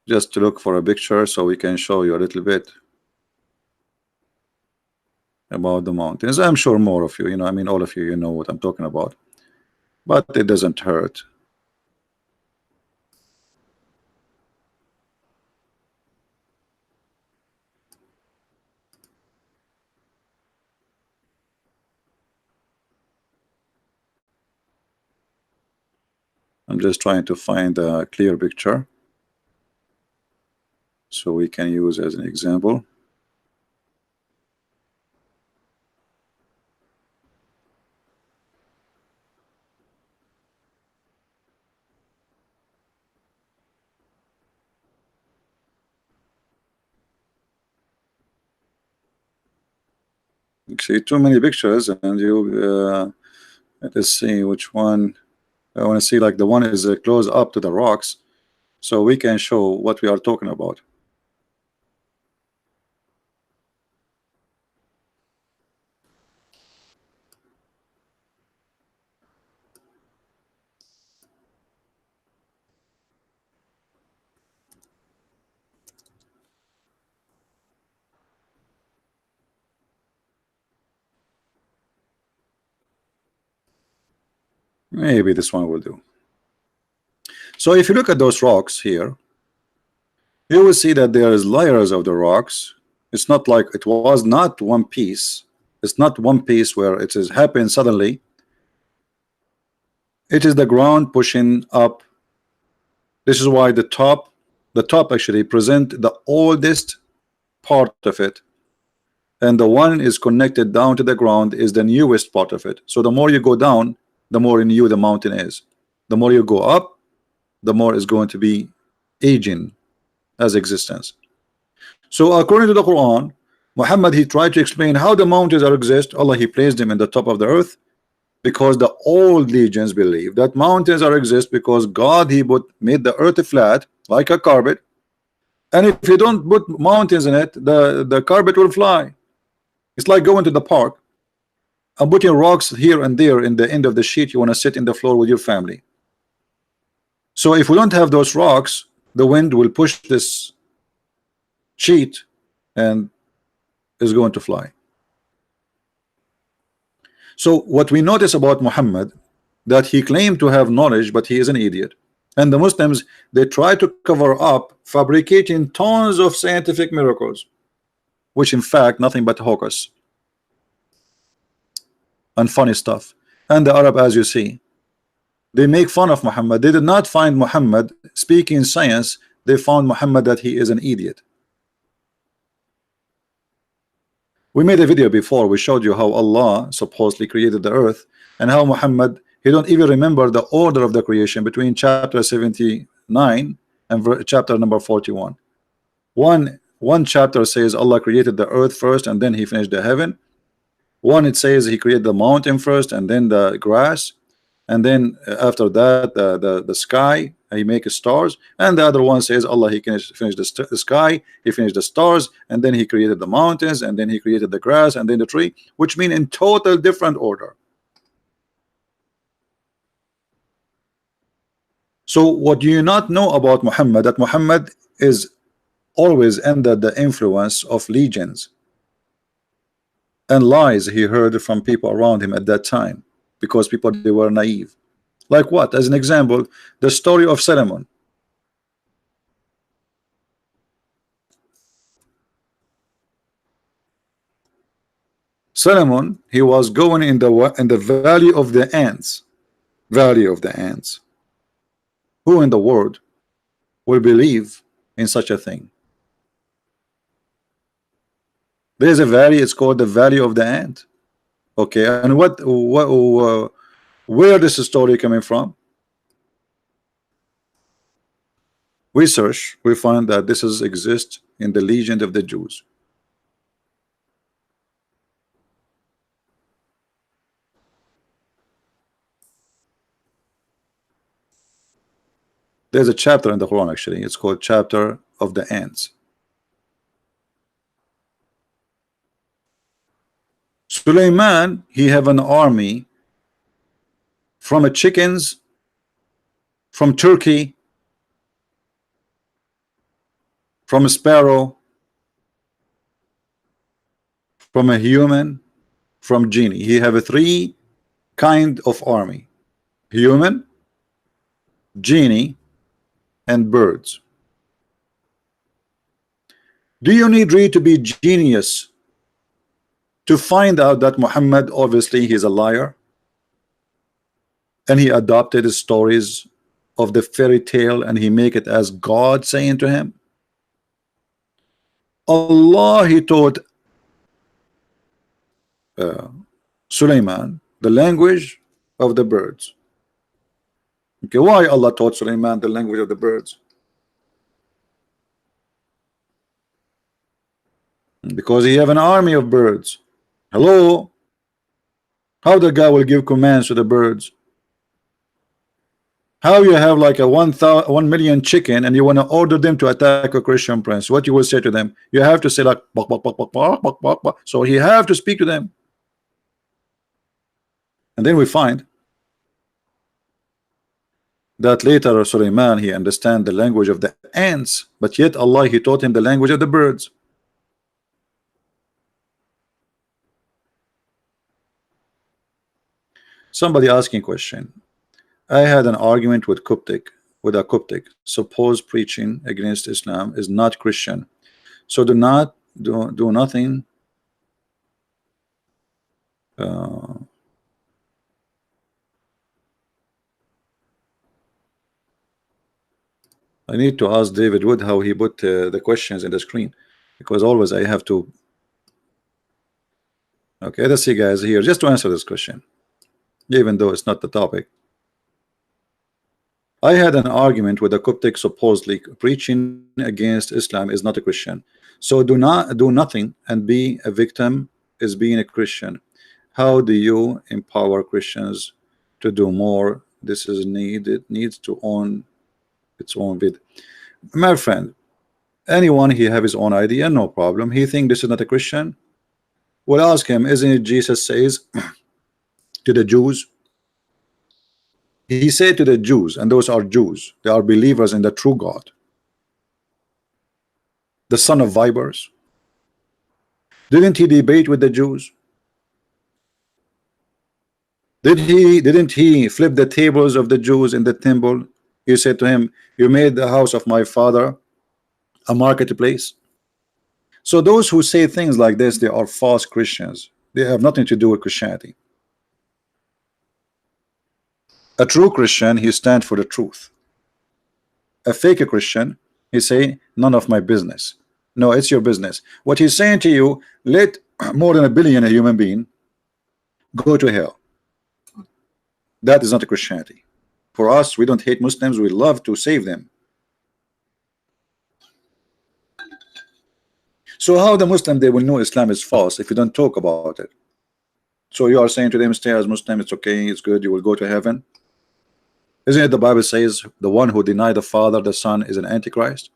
Speaker 1: Just to look for a picture so we can show you a little bit about the mountains. I'm sure more of you, you know, I mean, all of you, you know what I'm talking about, but it doesn't hurt. I'm just trying to find a clear picture so we can use as an example. You see too many pictures, and you let's see which one. I want to see like the one is close up to the rocks, so we can show what we are talking about. Maybe this one will do. So if you look at those rocks here, you will see that there is layers of the rocks. It's not like it was not one piece. It's not one piece where it is happened suddenly. It is the ground pushing up. This is why the top actually present the oldest part of it, and the one is connected down to the ground is the newest part of it. So the more you go down, the more new the mountain is. The more you go up, the more is going to be aging as existence. So according to the Quran, Muhammad, he tried to explain how the mountains are exist. Allah, he placed them in the top of the earth because the old legions believe that mountains are exist because God, he made the earth flat like a carpet, and if you don't put mountains in it, the carpet will fly. It's like going to the park and putting rocks here and there in the end of the sheet. You want to sit in the floor with your family. So if we don't have those rocks, the wind will push this sheet and is going to fly. So what we notice about Muhammad, that he claimed to have knowledge, but he is an idiot. And the Muslims, they try to cover up, fabricating tons of scientific miracles, which in fact nothing but hocus and funny stuff. And the Arab, as you see, they make fun of Muhammad. They did not find Muhammad speaking science. They found Muhammad that he is an idiot. We made a video before. We showed you how Allah supposedly created the earth, and how Muhammad, he don't even remember the order of the creation between chapter 79 and chapter number 41. One chapter says Allah created the earth first and then he finished the heaven. One, it says he created the mountain first and then the grass, and then after that the sky, he make stars. And the other one says Allah, he finished the sky, he finished the stars, and then he created the mountains, and then he created the grass, and then the tree, which mean in total different order. So what do you not know about Muhammad? That Muhammad is always under the influence of legends and lies he heard from people around him at that time, because people, they were naive. Like what? As an example, the story of Solomon. Solomon, he was going in the valley of the ants. Valley of the ants. Who in the world will believe in such a thing? There's a valley, it's called the Valley of the Ant. Okay, and where this story coming from? We search, we find that this exists in the legend of the Jews. There's a chapter in the Quran, actually. It's called Chapter of the Ants. Suleiman, he have an army from chickens, from turkey, from a sparrow, from a human, from genie. He have a three kind of army: human, genie, and birds. Do you need really to be genius to find out that Muhammad, obviously he's a liar, and he adopted the stories of the fairy tale and he make it as God saying to him? Allah, he taught Suleiman the language of the birds. Okay, why Allah taught Suleiman the language of the birds? Because he have an army of birds. Hello? How the guy will give commands to the birds? How you have like a 1 million chicken and you want to order them to attack a Christian prince? What you will say to them? You have to say like bok, bok, bok, bok, bok, bok, bok, bok. So he have to speak to them. And then we find that later Suleiman, he understand the language of the ants, but yet Allah, he taught him the language of the birds. Somebody asking question. I had an argument with a Coptic. Suppose preaching against Islam is not Christian, so do nothing. I need to ask David Wood how he put the questions in the screen, because always I have to. Okay, let's see, guys, here just to answer this question, even though it's not the topic. I had an argument with a Coptic. Supposedly preaching against Islam is not a Christian, so do nothing and be a victim is being a Christian. How do you empower Christians to do more? This is needed. Needs to own its own bid. My friend, anyone he have his own idea, no problem. He think this is not a Christian, We'll ask him, isn't it Jesus says to the Jews? He said to the Jews, and those are Jews, they are believers in the true God, the son of vipers. Didn't he debate with the Jews? Didn't he flip the tables of the Jews in the temple? He said to him, you made the house of my father a marketplace. So those who say things like this, they are false Christians. They have nothing to do with Christianity. A true Christian, he stands for the truth. A fake Christian, he say, none of my business. No, it's your business. What he's saying to you, let more than 1 billion human being go to hell. That is not a Christianity. For us, we don't hate Muslims, we love to save them. So how the Muslim, they will know Islam is false if you don't talk about it? So you are saying to them, stay as Muslim, it's okay, it's good, you will go to heaven. Isn't it the Bible says the one who denied the Father, the Son is an Antichrist?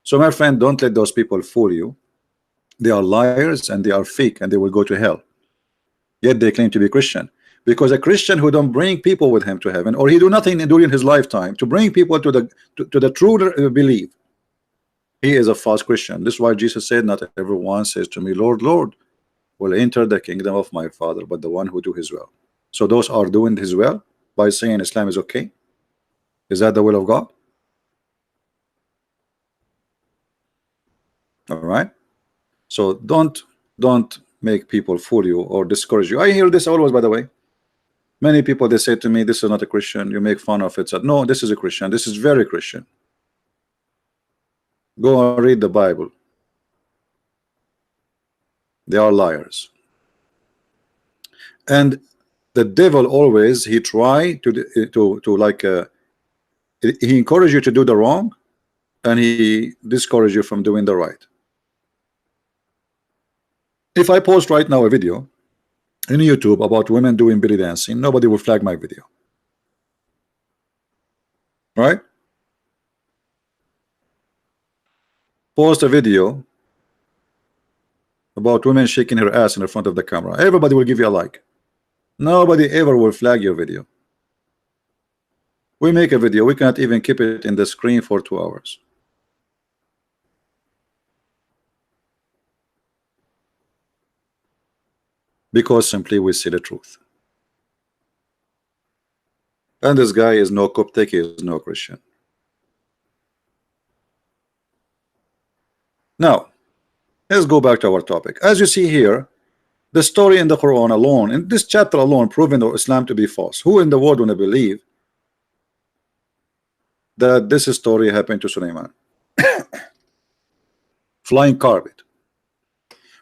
Speaker 1: So my friend, don't let those people fool you. They are liars and they are fake and they will go to hell. Yet they claim to be Christian. Because a Christian who don't bring people with him to heaven, or he do nothing during his lifetime to bring people to the true belief, he is a false Christian. This is why Jesus said, not everyone says to me, Lord, Lord, will enter the kingdom of my Father, but the one who do his will. So those are doing his will by saying Islam is okay. Is that the will of God? All right. So don't make people fool you or discourage you. I hear this always, by the way. Many people, they say to me, this is not a Christian, you make fun of it. So, no, this is a Christian, this is very Christian. Go and read the Bible. They are liars. And the devil always, he try to like he encourage you to do the wrong and he discourage you from doing the right. If I post right now a video in YouTube about women doing belly dancing, nobody will flag my video, right? Post a video about women shaking her ass in the front of the camera, everybody will give you a like. Nobody ever will flag your video. We make a video, we can't even keep it in the screen for 2 hours. Because simply we see the truth. And this guy is no Coptic, he is no Christian. Now, let's go back to our topic. As you see here, the story in the Quran alone, in this chapter alone, proving Islam to be false. Who in the world would believe that this story happened to Sulaiman? Flying carpet.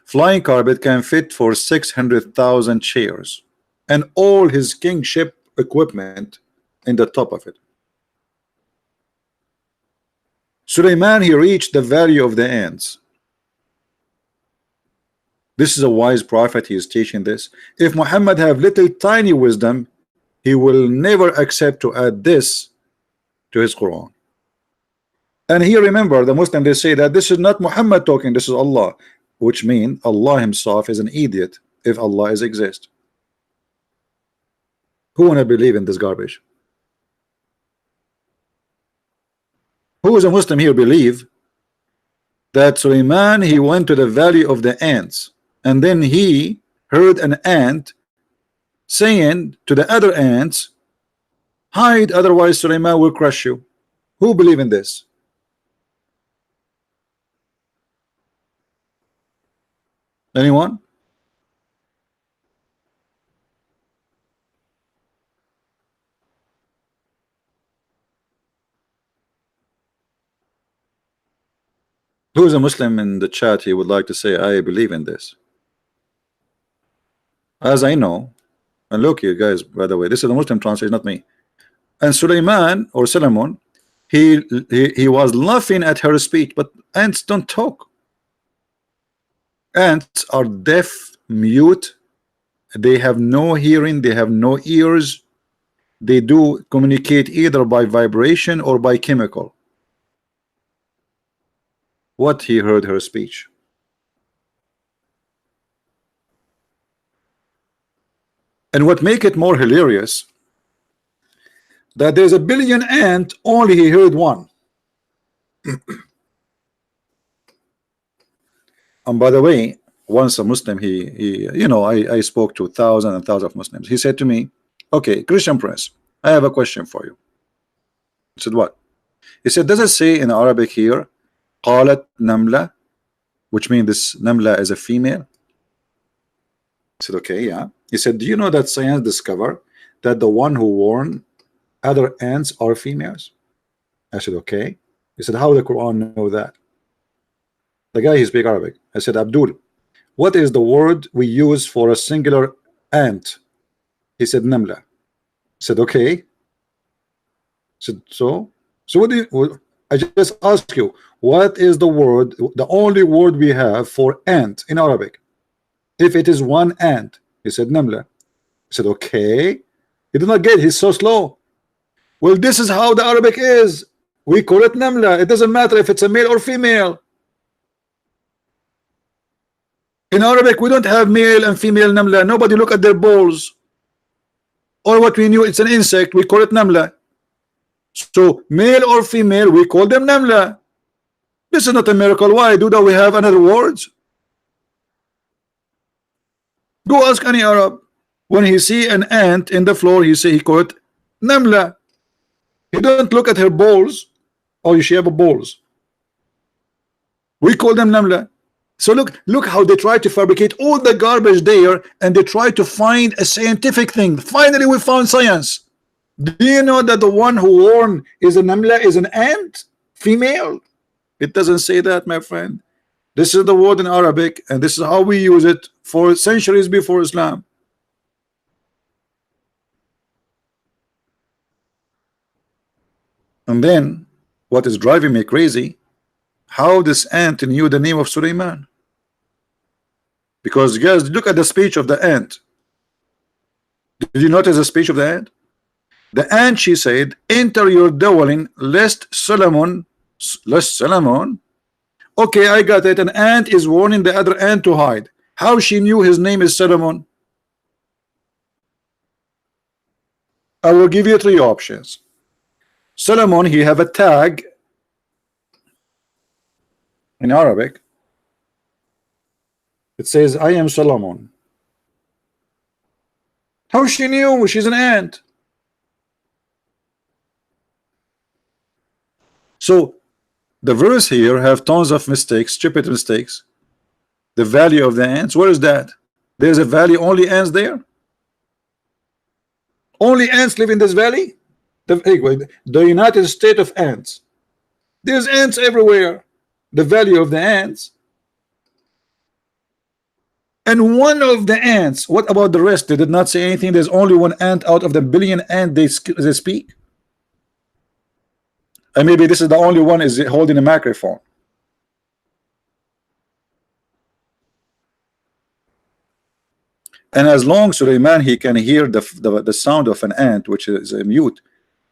Speaker 1: Flying carpet can fit for 600,000 chairs and all his kingship equipment in the top of it. Sulaiman, he reached the valley of the ants. This is a wise prophet, he is teaching this. If Muhammad have little tiny wisdom, he will never accept to add this to his Quran. And here, remember, the Muslim, they say that this is not Muhammad talking, this is Allah, which means Allah himself is an idiot if Allah is exist. Who wanna believe in this garbage? Who is a Muslim here believe that Sulaiman, he went to the valley of the ants and then he heard an ant saying to the other ants, hide, otherwise Sulaiman will crush you? Who believe in this? Anyone? Who is a Muslim in the chat? He would like to say, I believe in this. As I know, and look you guys, by the way, this is the Muslim translation, not me. And Sulaiman or Solomon, he was laughing at her speech, but ants don't talk. Ants are deaf, mute, they have no hearing, they have no ears, they do communicate either by vibration or by chemical. What he heard her speech? And what make it more hilarious, that there's a billion ant, only he heard one. And by the way, once a Muslim, he you know, I spoke to thousands and thousands of Muslims. He said to me, okay, Christian Prince, I have a question for you. I said, what? He said, does it say in Arabic here, قالت نملة, which means this Namla is a female? I said, okay, yeah. He said, do you know that science discovered that the one who warned other ants are females? I said, okay. He said, how the Quran know that? The guy, he speak Arabic. I said, Abdul, what is the word we use for a singular ant? He said, Namla. I said, okay. I said, so what do you, I just ask you, what is the word, the only word we have for ant in Arabic? If it is one ant? He said, Namla. I said, okay. He did not get it. He's so slow. Well, this is how the Arabic is. We call it Namla. It doesn't matter if it's a male or female. In Arabic, we don't have male and female Namla. Nobody look at their balls. Or what we knew, it's an insect. We call it Namla. So male or female, we call them Namla. This is not a miracle. Why do that? We have another words. Go ask any Arab. When he see an ant in the floor, he say he call it Namla. He don't look at her balls. Oh, she have a balls. We call them Namla. So look how they try to fabricate all the garbage there, and they try to find a scientific thing. Finally, we found science. Do you know that the one who warned is a Namla, is an ant, female? It doesn't say that, my friend. This is the word in Arabic, and this is how we use it for centuries before Islam. And then what is driving me crazy, how this ant knew the name of Suleiman? Because guys, look at the speech of the ant. Did you notice the speech of the ant? The ant, she said, enter your dwelling lest Solomon. Okay, I got it. An ant is warning the other ant to hide. How she knew his name is Solomon? I will give you three options. Solomon, he have a tag in Arabic. It says, I am Solomon. How she knew? She's an ant. So the verse here have tons of mistakes, stupid mistakes. The value of the ants, where is that? There's a valley, only ants there? Only ants live in this valley? The United States of ants. There's ants everywhere. The value of the ants. And one of the ants, what about the rest? They did not say anything. There's only one ant out of the billion ant they speak. And maybe this is the only one is holding a microphone. And as long as Suleiman, he can hear the sound of an ant, which is a mute,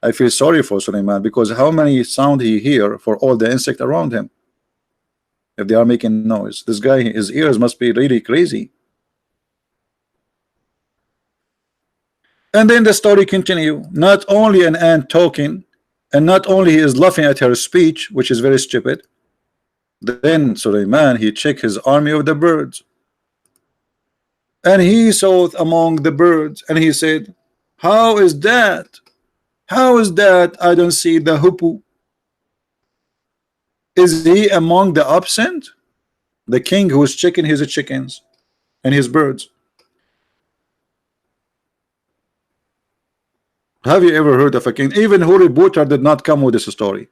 Speaker 1: I feel sorry for Suleiman, because how many sound he hear for all the insect around him if they are making noise? This guy, his ears must be really crazy. And then the story continue. Not only an ant talking, and not only he is laughing at her speech, which is very stupid. Then Suleiman, he checked his army of the birds, and he saw among the birds, and he said, how is that? How is that I don't see the hoopoe? Is he among the absent? The king who is checking his chickens and his birds. Have you ever heard of a king? Even Harry Potter did not come with this story.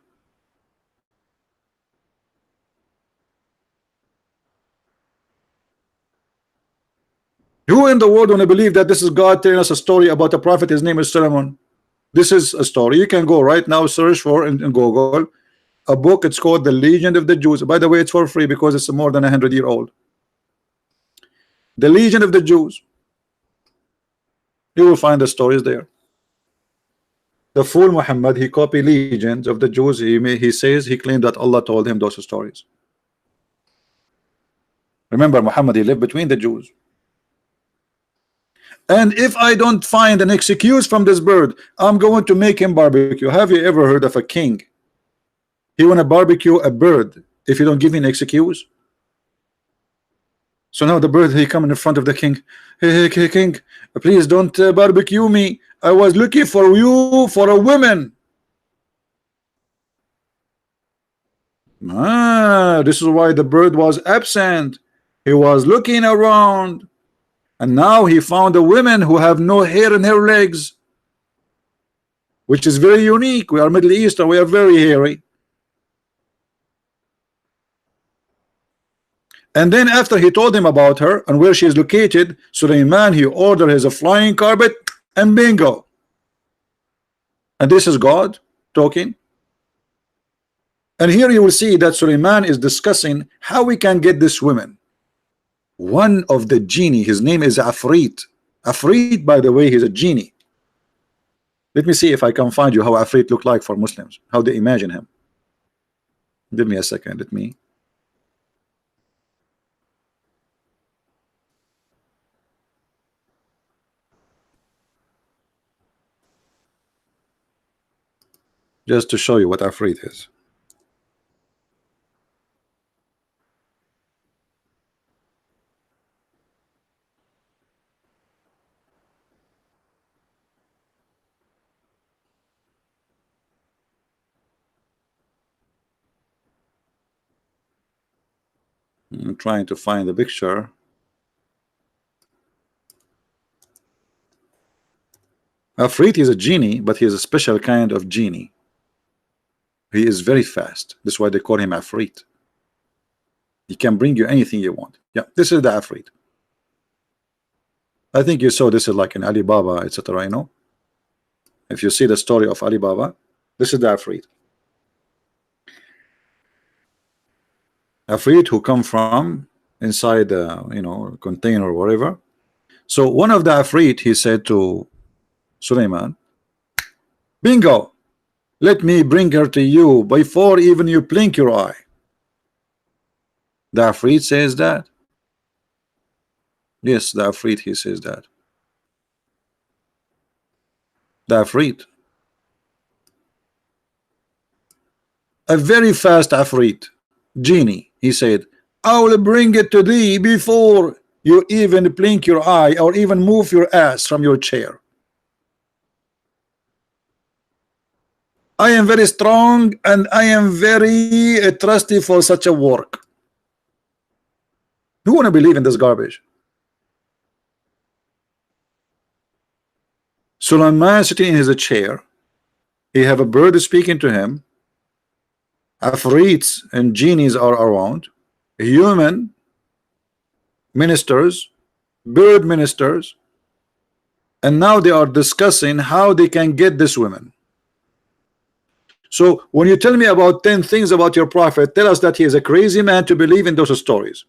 Speaker 1: Who in the world want to believe that this is God telling us a story about a prophet? His name is Solomon. This is a story. You can go right now, search for in Google a book. It's called The Legend of the Jews. By the way, it's for free because it's more than 100-year-old. The Legend of the Jews. You will find the stories there. The fool Muhammad, he copied legends of the Jews. He says he claimed that Allah told him those stories. Remember, Muhammad, he lived between the Jews. And if I don't find an excuse from this bird, I'm going to make him barbecue. Have you ever heard of a king? He want to barbecue a bird if you don't give me an excuse. So now the bird, he come in front of the king. Hey, king, please don't barbecue me. I was looking for you for a woman. This is why the bird was absent. He was looking around, and now he found a woman who have no hair in her legs, which is very unique. We are Middle Eastern, we are very hairy. And then after he told him about her and where she is located, Sulaiman, he ordered his flying carpet, and bingo. And this is God talking. And here you will see that Sulaiman is discussing how we can get this woman. One of the genie, his name is Afrit. Afrit, by the way, he's a genie. Let me see if I can find you how Afrit look like for Muslims, how they imagine him. Give me a second, let me. Just to show you what Afrit is. I'm trying to find the picture. Afrit is a genie, but he is a special kind of genie. He is very fast. That's why they call him Afrit. He can bring you anything you want. Yeah, this is the Afrit. I think you saw this is like in Alibaba, etc. You know, if you see the story of Alibaba, this is the Afrit. Afrit who come from inside the container or whatever. So one of the Afrit, he said to Sulaiman, bingo, let me bring her to you before even you blink your eye. The Afrit says that. Yes, the Afrit, he says that. The Afrit. A very fast Afrit, genie, he said, I will bring it to thee before you even blink your eye or even move your ass from your chair. I am very strong and I am very trusty for such a work. Who want to believe in this garbage? Sulaiman sitting in his chair. He have a bird speaking to him. Afrits and genies are around. Human ministers, bird ministers, and now they are discussing how they can get this woman. So when you tell me about 10 things about your prophet, tell us that he is a crazy man to believe in those stories.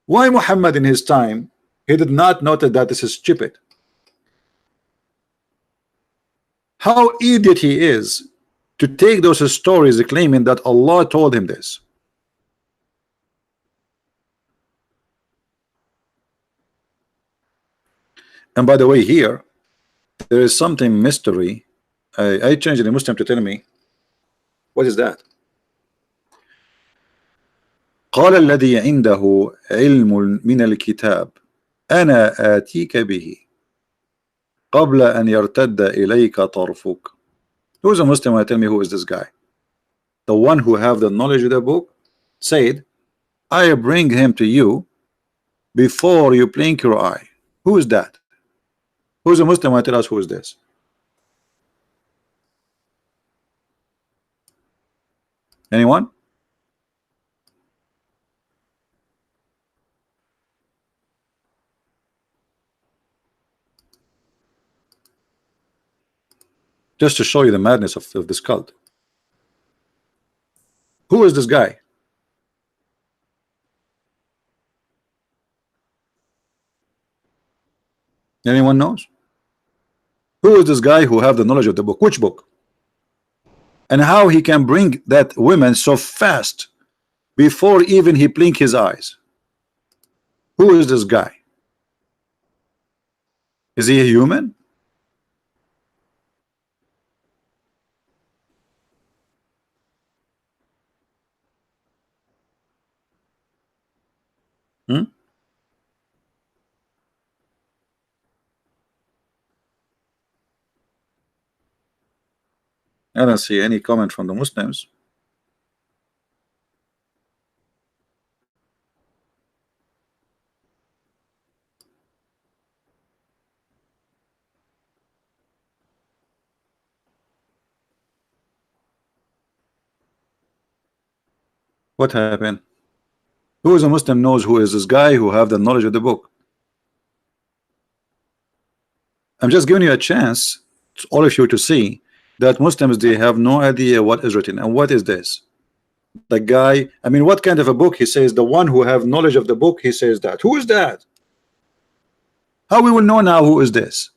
Speaker 1: Why Muhammad in his time, he did not notice that this is stupid? How idiot he is to take those stories claiming that Allah told him this. And by the way, here there is something mystery. I changed the Muslim to tell me what is that. قال الذي عنده علم من الكتاب أنا آتيك به قبل أن يرتد إليك طرفك. Who is a Muslim? Tell me who is this guy. The one who have the knowledge of the book said, I bring him to you before you blink your eye. Who is that? Who is a Muslim? Tell us who is this. Anyone? Just to show you the madness of this cult. Who is this guy? Anyone knows? Who is this guy who have the knowledge of the book? Which book? And how he can bring that woman so fast before even he blink his eyes? Who is this guy? Is he a human? Hmm? I don't see any comment from the Muslims. What happened? Who is a Muslim knows who is this guy who have the knowledge of the book? I'm just giving you a chance, all of you, to see that Muslims, they have no idea what is written. And what is this? The guy, I mean, what kind of a book? He says the one who have knowledge of the book, he says that. Who is that? How we will know now who is this?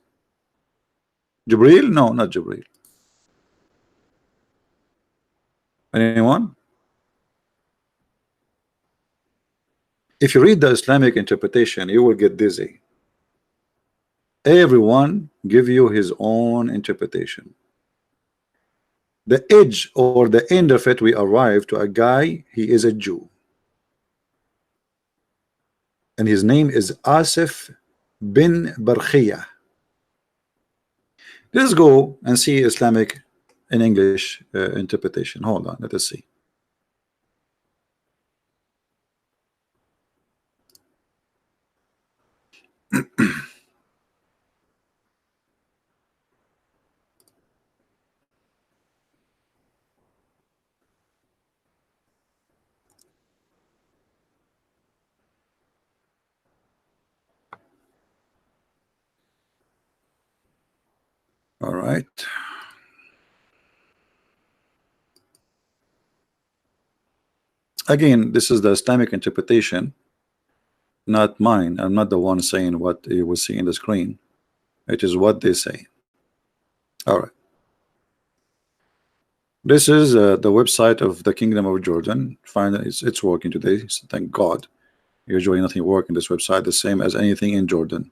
Speaker 1: Jibreel? No, not Jibreel. Anyone? If you read the Islamic interpretation, you will get dizzy. Everyone give you his own interpretation. The edge or the end of it, we arrive to a guy, he is a Jew. And his name is Asif bin Barkhiyah. Let's go and see Islamic in English interpretation. Hold on, let us see. All right. Again, this is the Islamic interpretation, not mine. I'm not the one saying what you will see in the screen. It is what they say. All right. This is the website of the Kingdom of Jordan. Find it's working today. So thank God. Usually nothing works in this website, the same as anything in Jordan.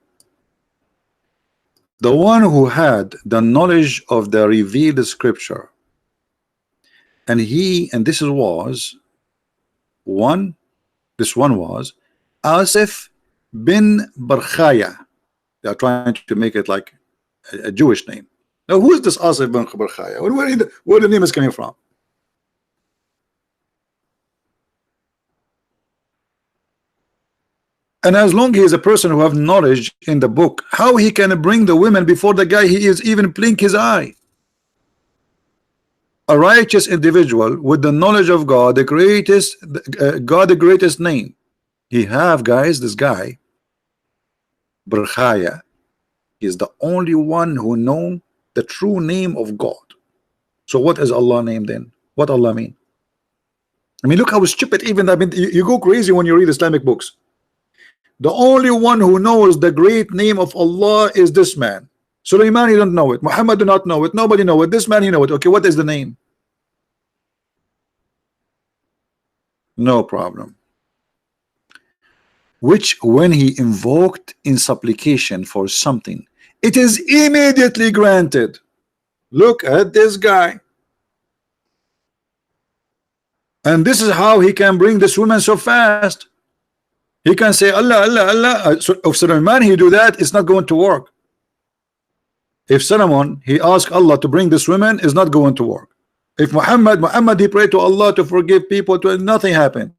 Speaker 1: The one who had the knowledge of the revealed scripture, and this was one. This one was Asif bin Barkhaya. They are trying to make it like a Jewish name. Now, who is this Asif bin Barkhaya? Where the name is coming from? And as long as he is a person who have knowledge in the book, how he can bring the women before the guy he is even blink his eye? A righteous individual with the knowledge of God, the greatest God, the greatest name. He have, guys, this guy Barkhaya is the only one who know the true name of God. So what is Allah name then? What Allah mean? I mean, look how stupid even that. I mean, you go crazy when you read Islamic books. The only one who knows the great name of Allah is this man. Sulaiman, he don't know it. Muhammad do not know it. Nobody know it. This man, he know it. Okay, what is the name? No problem. Which when he invoked in supplication for something, it is immediately granted. Look at this guy. And this is how he can bring this woman so fast. He can say Allah, Allah, Allah. So if Solomon he do that, it's not going to work. If Solomon he asked Allah to bring this woman, it's not going to work. If Muhammad he prayed to Allah to forgive people, nothing happened.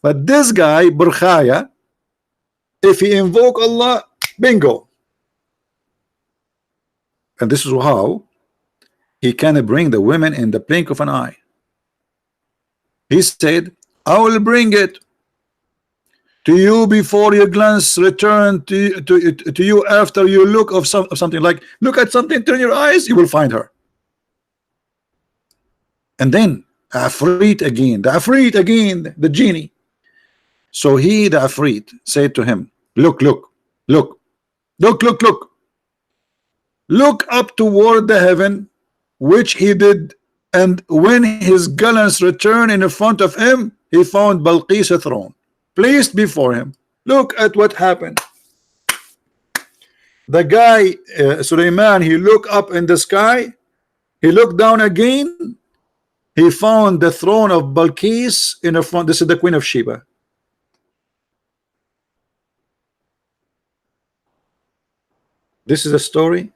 Speaker 1: But this guy Barkhaya, if he invoke Allah, bingo. And this is how he can bring the women in the blink of an eye. He said, I will bring it to you before your glance return to you after you look of something. Like look at something, turn your eyes, you will find her. And then Afrit again, the genie. So he, the Afrit, said to him, look up toward the heaven, which he did, and when his glance returned in front of him, he found Balqis throne placed before him. Look at what happened. The guy, Suleiman, he looked up in the sky, he looked down again, he found the throne of Balkis in the front. This is the Queen of Sheba. This is a story,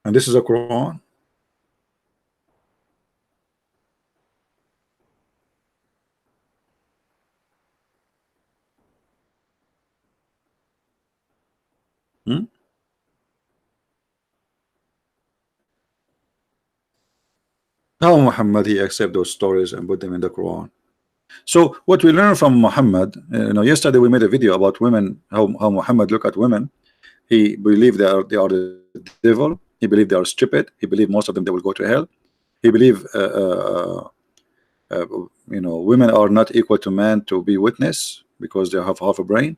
Speaker 1: and this is a Quran. How Muhammad he accept those stories and put them in the Quran. So what we learn from Muhammad, yesterday we made a video about women, how Muhammad look at women. He believed they are the devil. He believed they are stupid. He believed most of them they will go to hell. He believed women are not equal to men to be witness because they have half a brain.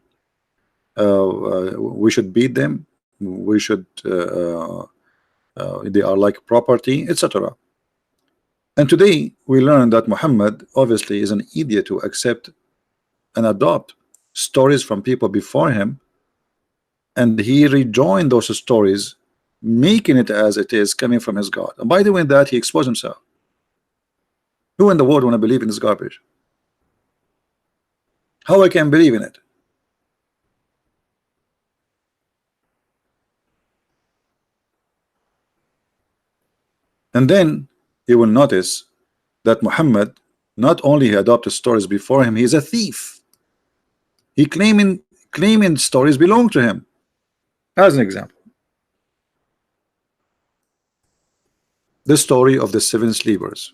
Speaker 1: We should beat them. We should they are like property, etc. And today we learn that Muhammad obviously is an idiot to accept and adopt stories from people before him, and he rejoined those stories, making it as it is coming from his God. And by doing that, he exposed himself. Who in the world want to believe in this garbage? How I can believe in it? And then you will notice that Muhammad not only he adopted stories before him, he's a thief. He claiming stories belong to him. As an example, the story of the 7 sleepers.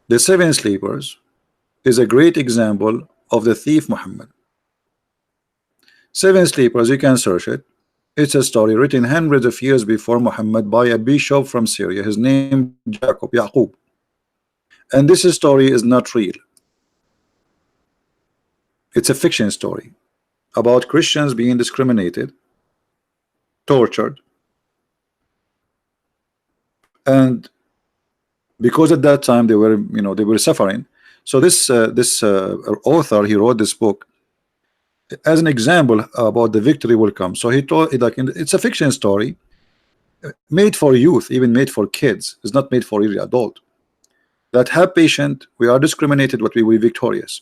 Speaker 1: The 7 sleepers is a great example of the thief Muhammad. 7 sleepers, you can search it. It's a story written hundreds of years before Muhammad by a bishop from Syria. His name Yaqub. And this story is not real. It's a fiction story about Christians being discriminated, tortured, and because at that time they were suffering. So this author, he wrote this book as an example about the victory will come. So he told it like it's a fiction story made for youth, even made for kids. It's not made for every adult. That have patience, we are discriminated, but we will be victorious.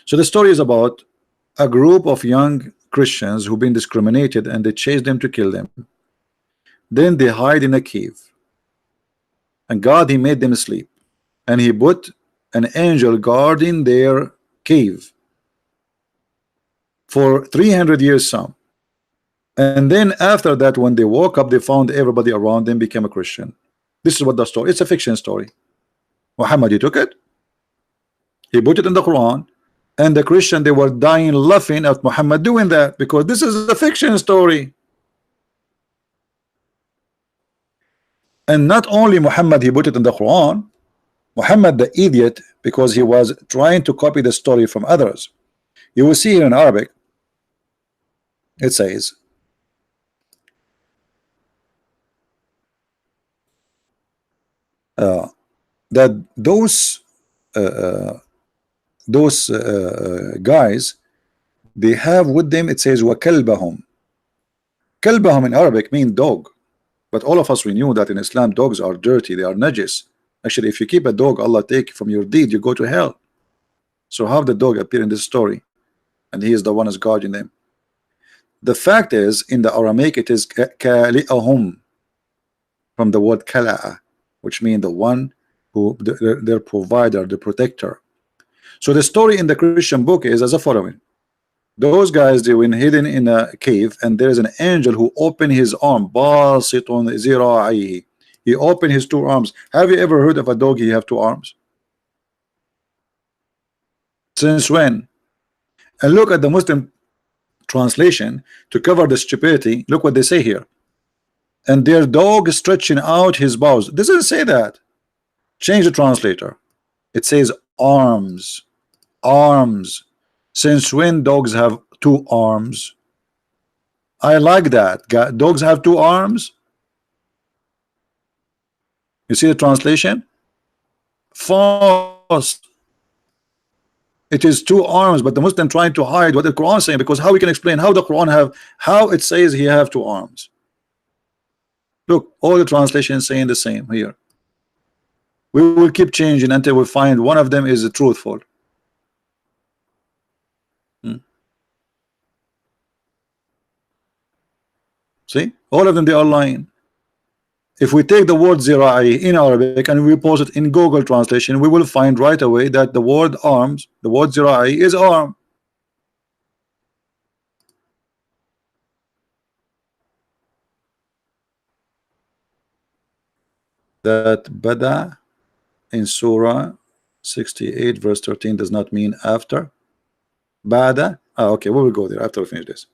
Speaker 1: So the story is about a group of young Christians who've been discriminated, and they chase them to kill them. Then they hide in a cave, and God he made them sleep, and he put an angel guarding their cave for 300 years some. And then after that, when they woke up, they found everybody around them became a Christian. This is what the story, it's a fiction story. Muhammad, he took it, he put it in the Quran, and the Christian, they were dying laughing at Muhammad doing that, because this is a fiction story. And not only Muhammad, he put it in the Quran, Muhammad the idiot, because he was trying to copy the story from others. You will see here in Arabic, it says, that those guys, they have with them, it says وَكَلْبَهُمْ. Kalbahum in Arabic mean dog, but all of us, we knew that in Islam dogs are dirty, they are najis. Actually, if you keep a dog, Allah take from your deed, you go to hell. So how the dog appear in this story, and he is the one who's guarding them? The fact is, in the Aramaic, it is kali'ahum, from the word kala'a, which means the one who their provider, the protector. So the story in the Christian book is as a following: those guys, they were hidden in a cave, and there is an angel who opened his arm, basitun zira'ihi. He opened his 2 arms. Have you ever heard of a dog he have 2 arms? Since when? And look at the Muslim translation to cover the stupidity. Look what they say here: and their dog stretching out his paws. It doesn't say that. Change the translator. It says arms. Arms. Since when dogs have 2 arms? I like that. Dogs have 2 arms. You see the translation? Far cross. It is two arms, but the Muslim trying to hide what the Quran is saying, because how we can explain how the Quran have, how it says he have two arms. Look, all the translations saying the same here. We will keep changing until we find one of them is truthful. See, all of them, they are lying. If we take the word zira'i in Arabic and we post it in Google translation, we will find right away that the word arms, the word zira'i is arm. That bada in Surah 68 verse 13 does not mean after. Bada. Okay, we will go there after we finish this.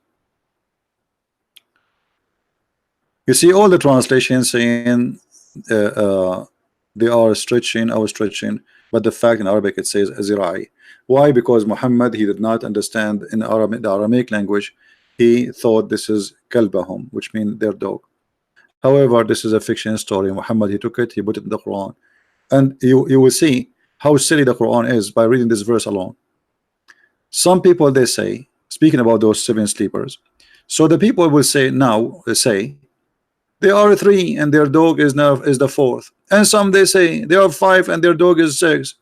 Speaker 1: You see all the translations saying they are stretching or stretching, but the fact in Arabic it says zira'i. Why? Because Muhammad, he did not understand in Arabic, the Aramaic language. He thought this is kalbahum, which means their dog. However, this is a fiction story. Muhammad, he took it, he put it in the Quran, and you will see how silly the Quran is by reading this verse alone. Some people, they say, speaking about those seven sleepers, so the people will say now, they say they are three and their dog is now is the fourth, and some they say they are five and their dog is six,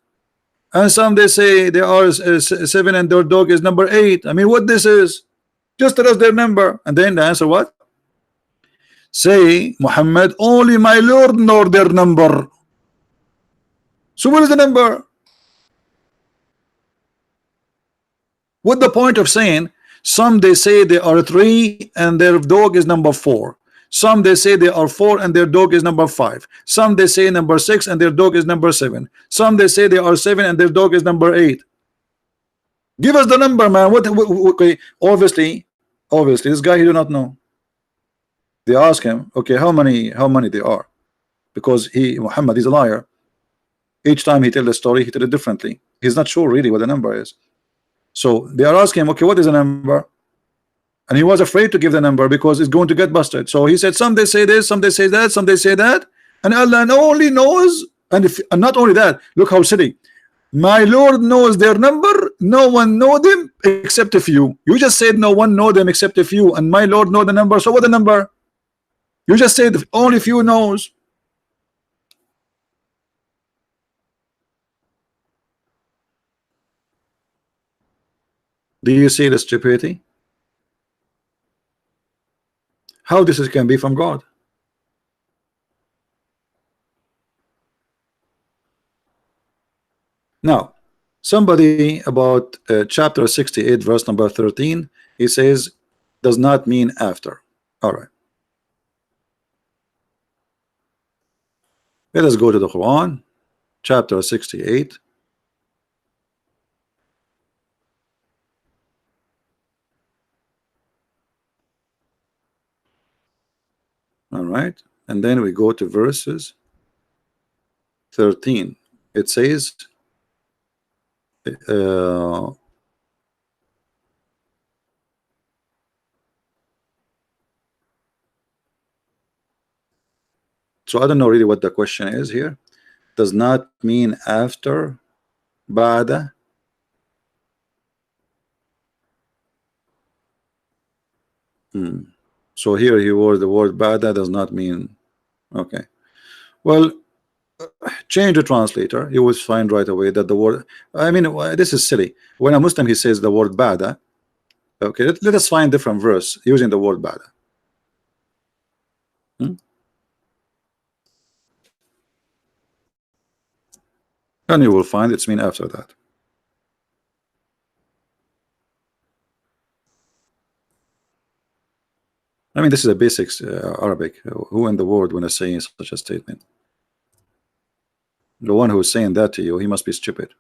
Speaker 1: and some they say they are seven and their dog is number eight. I mean, what this is? Just tell us their number. And then the answer what? Say, Muhammad, only my Lord know their number. So what is the number? What the point of saying some they say they are three and their dog is number four, some they say they are four and their dog is number five, some they say number six and their dog is number seven, some they say they are seven and their dog is number eight. Give us the number, man. What okay, obviously this guy, he do not know. They ask him, okay, how many they are, because Muhammad is a liar. Each time he tell the story, he tell it differently. He's not sure really what the number is. So they are asking him, okay, what is the number? And he was afraid to give the number because it's going to get busted. So he said, some they say this, some they say that, some they say that, and Allah only knows. And not only that, look how silly. My Lord knows their number. No one know them except a few. You just said no one know them except a few, and my Lord know the number. So what the number? You just said only few knows. Do you see the stupidity? How this can be from God? Now, somebody about chapter 68 verse number 13, he says does not mean after. All right, let us go to the Quran, chapter 68. All right, and then we go to verses 13. It says so I don't know really what the question is here. Does not mean after, ba'da. So here he was the word ba'da does not mean. Okay, well, change the translator, you will find right away that the word, I mean, this is silly. When a Muslim he says the word ba'da, okay, let us find different verse using the word ba'da. And you will find it's mean after that. I mean, this is a basics Arabic. Who in the world when saying such a statement? The one who is saying that to you, he must be stupid.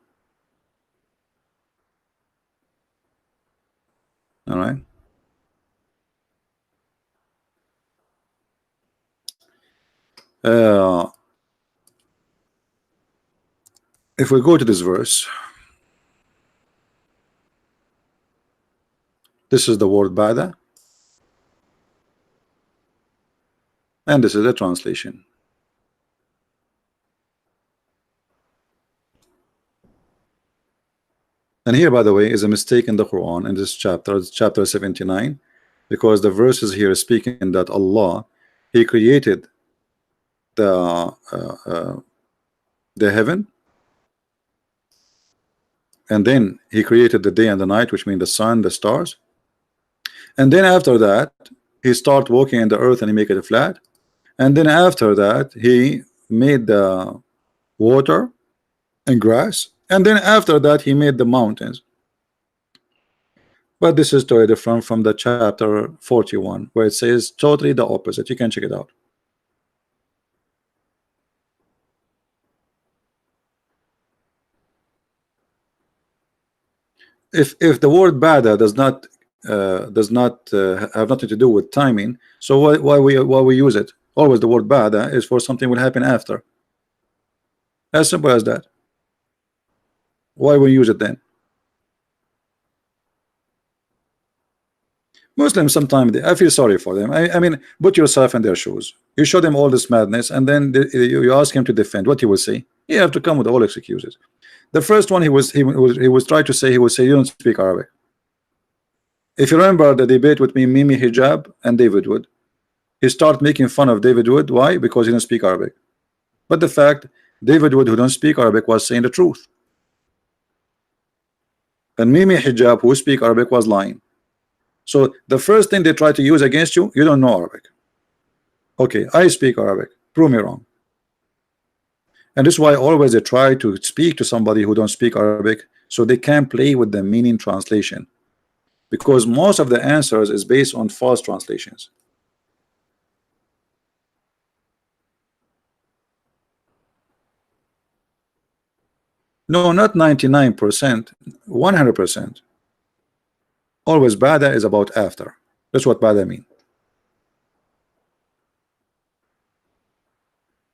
Speaker 1: All right. If we go to this verse, this is the word ba'da, and this is the translation. And here, by the way, is a mistake in the Quran in this chapter. It's chapter 79, because the verses here is speaking that Allah, He created the heaven, and then He created the day and the night, which mean the sun, the stars, and then after that He start walking in the earth and He make it flat, and then after that He made the water and grass, and then after that He made the mountains. But this is totally different from the chapter 41, where it says totally the opposite. You can check it out. If the word bada does not have nothing to do with timing, so why we use it? Always the word bada is for something will happen after. As simple as that. Why we use it then? Muslims sometimes I feel sorry for them. I mean, put yourself in their shoes. You show them all this madness, and then you ask him to defend. What he will say? You have to come with all excuses. The first one he was trying to say, he would say you don't speak Arabic. If you remember the debate with me, Mimi Hijab and David Wood, he started making fun of David Wood. Why? Because he didn't speak Arabic. But the fact David Wood, who don't speak Arabic, was saying the truth, and Mimi Hijab, who speak Arabic, was lying. So the first thing they try to use against you, you don't know Arabic. Okay, I speak Arabic. Prove me wrong. And this is why always they try to speak to somebody who don't speak Arabic, so they can play with the meaning translation, because most of the answers is based on false translations. No, not 99%, 100%. Always bada is about after. That's what bada mean.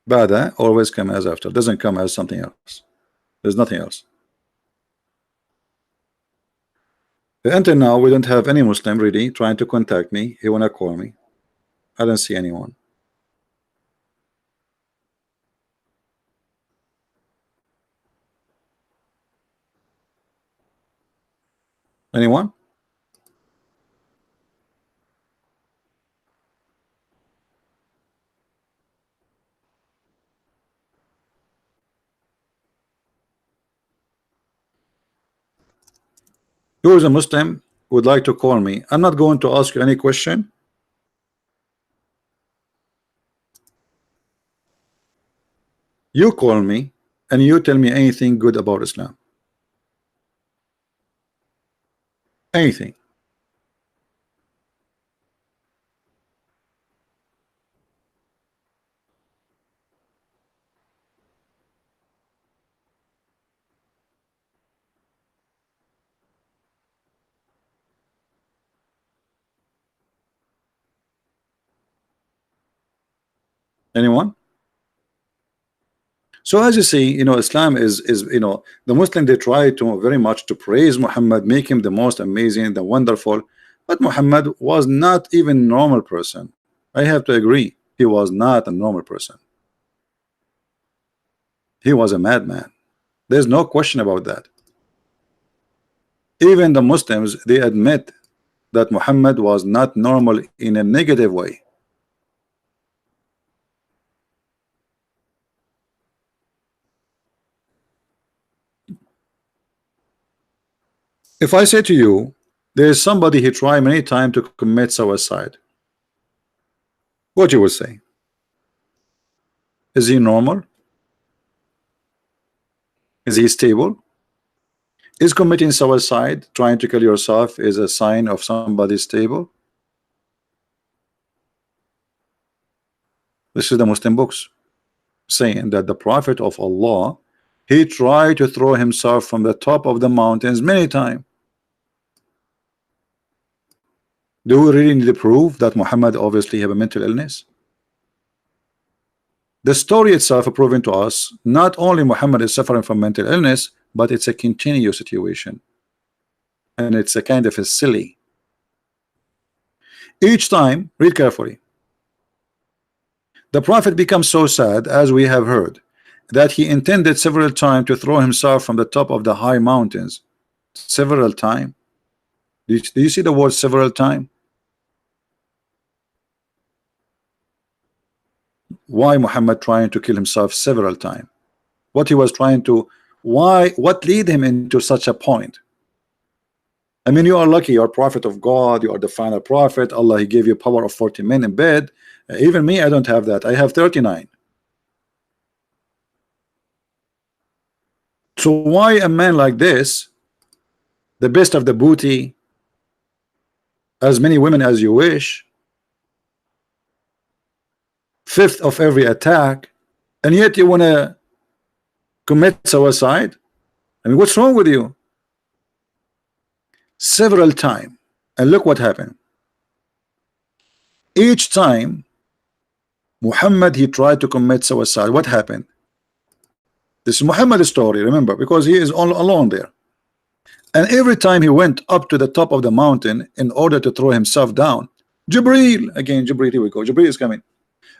Speaker 1: Bada always come as after, doesn't come as something else. There's nothing else. Until now, we don't have any Muslim really trying to contact me. He wanna call me. I don't see anyone. Anyone? Who is a Muslim would like to call me? I'm not going to ask you any question. You call me and you tell me anything good about Islam. Anything. Anyone? So as you see, Islam is the Muslim, they try to very much to praise Muhammad, make him the most amazing, the wonderful, but Muhammad was not even normal person. I have to agree, he was not a normal person. He was a madman. There's no question about that. Even the Muslims, they admit that Muhammad was not normal in a negative way. If I say to you, there is somebody he tried many times to commit suicide, what you will say? Is he normal? Is he stable? Is committing suicide, trying to kill yourself, is a sign of somebody stable? This is the Muslim books saying that the Prophet of Allah, he tried to throw himself from the top of the mountains many times. Do we really need to prove that Muhammad obviously have a mental illness? The story itself proving to us not only Muhammad is suffering from mental illness, but it's a continuous situation, and it's a kind of a silly. Each time, read carefully. The Prophet becomes so sad, as we have heard, that he intended several times to throw himself from the top of the high mountains. several times? Do you see the word several times? Why Muhammad trying to kill himself several times? What he was trying to, what lead him into such a point? I mean, you are lucky, you are prophet of God, you are the final prophet. Allah, he gave you power of 40 men in bed. Even me, I don't have that. I have 39. So why a man like this, the best of the booty, as many women as you wish, fifth of every attack, and yet you want to commit suicide? I mean, what's wrong with you? Several times, and look what happened. Each time Muhammad, he tried to commit suicide, what happened? This is Muhammad's story, remember, because he is all alone there. And every time he went up to the top of the mountain in order to throw himself down, Jibreel, again Jibreel, here we go, Jibreel is coming.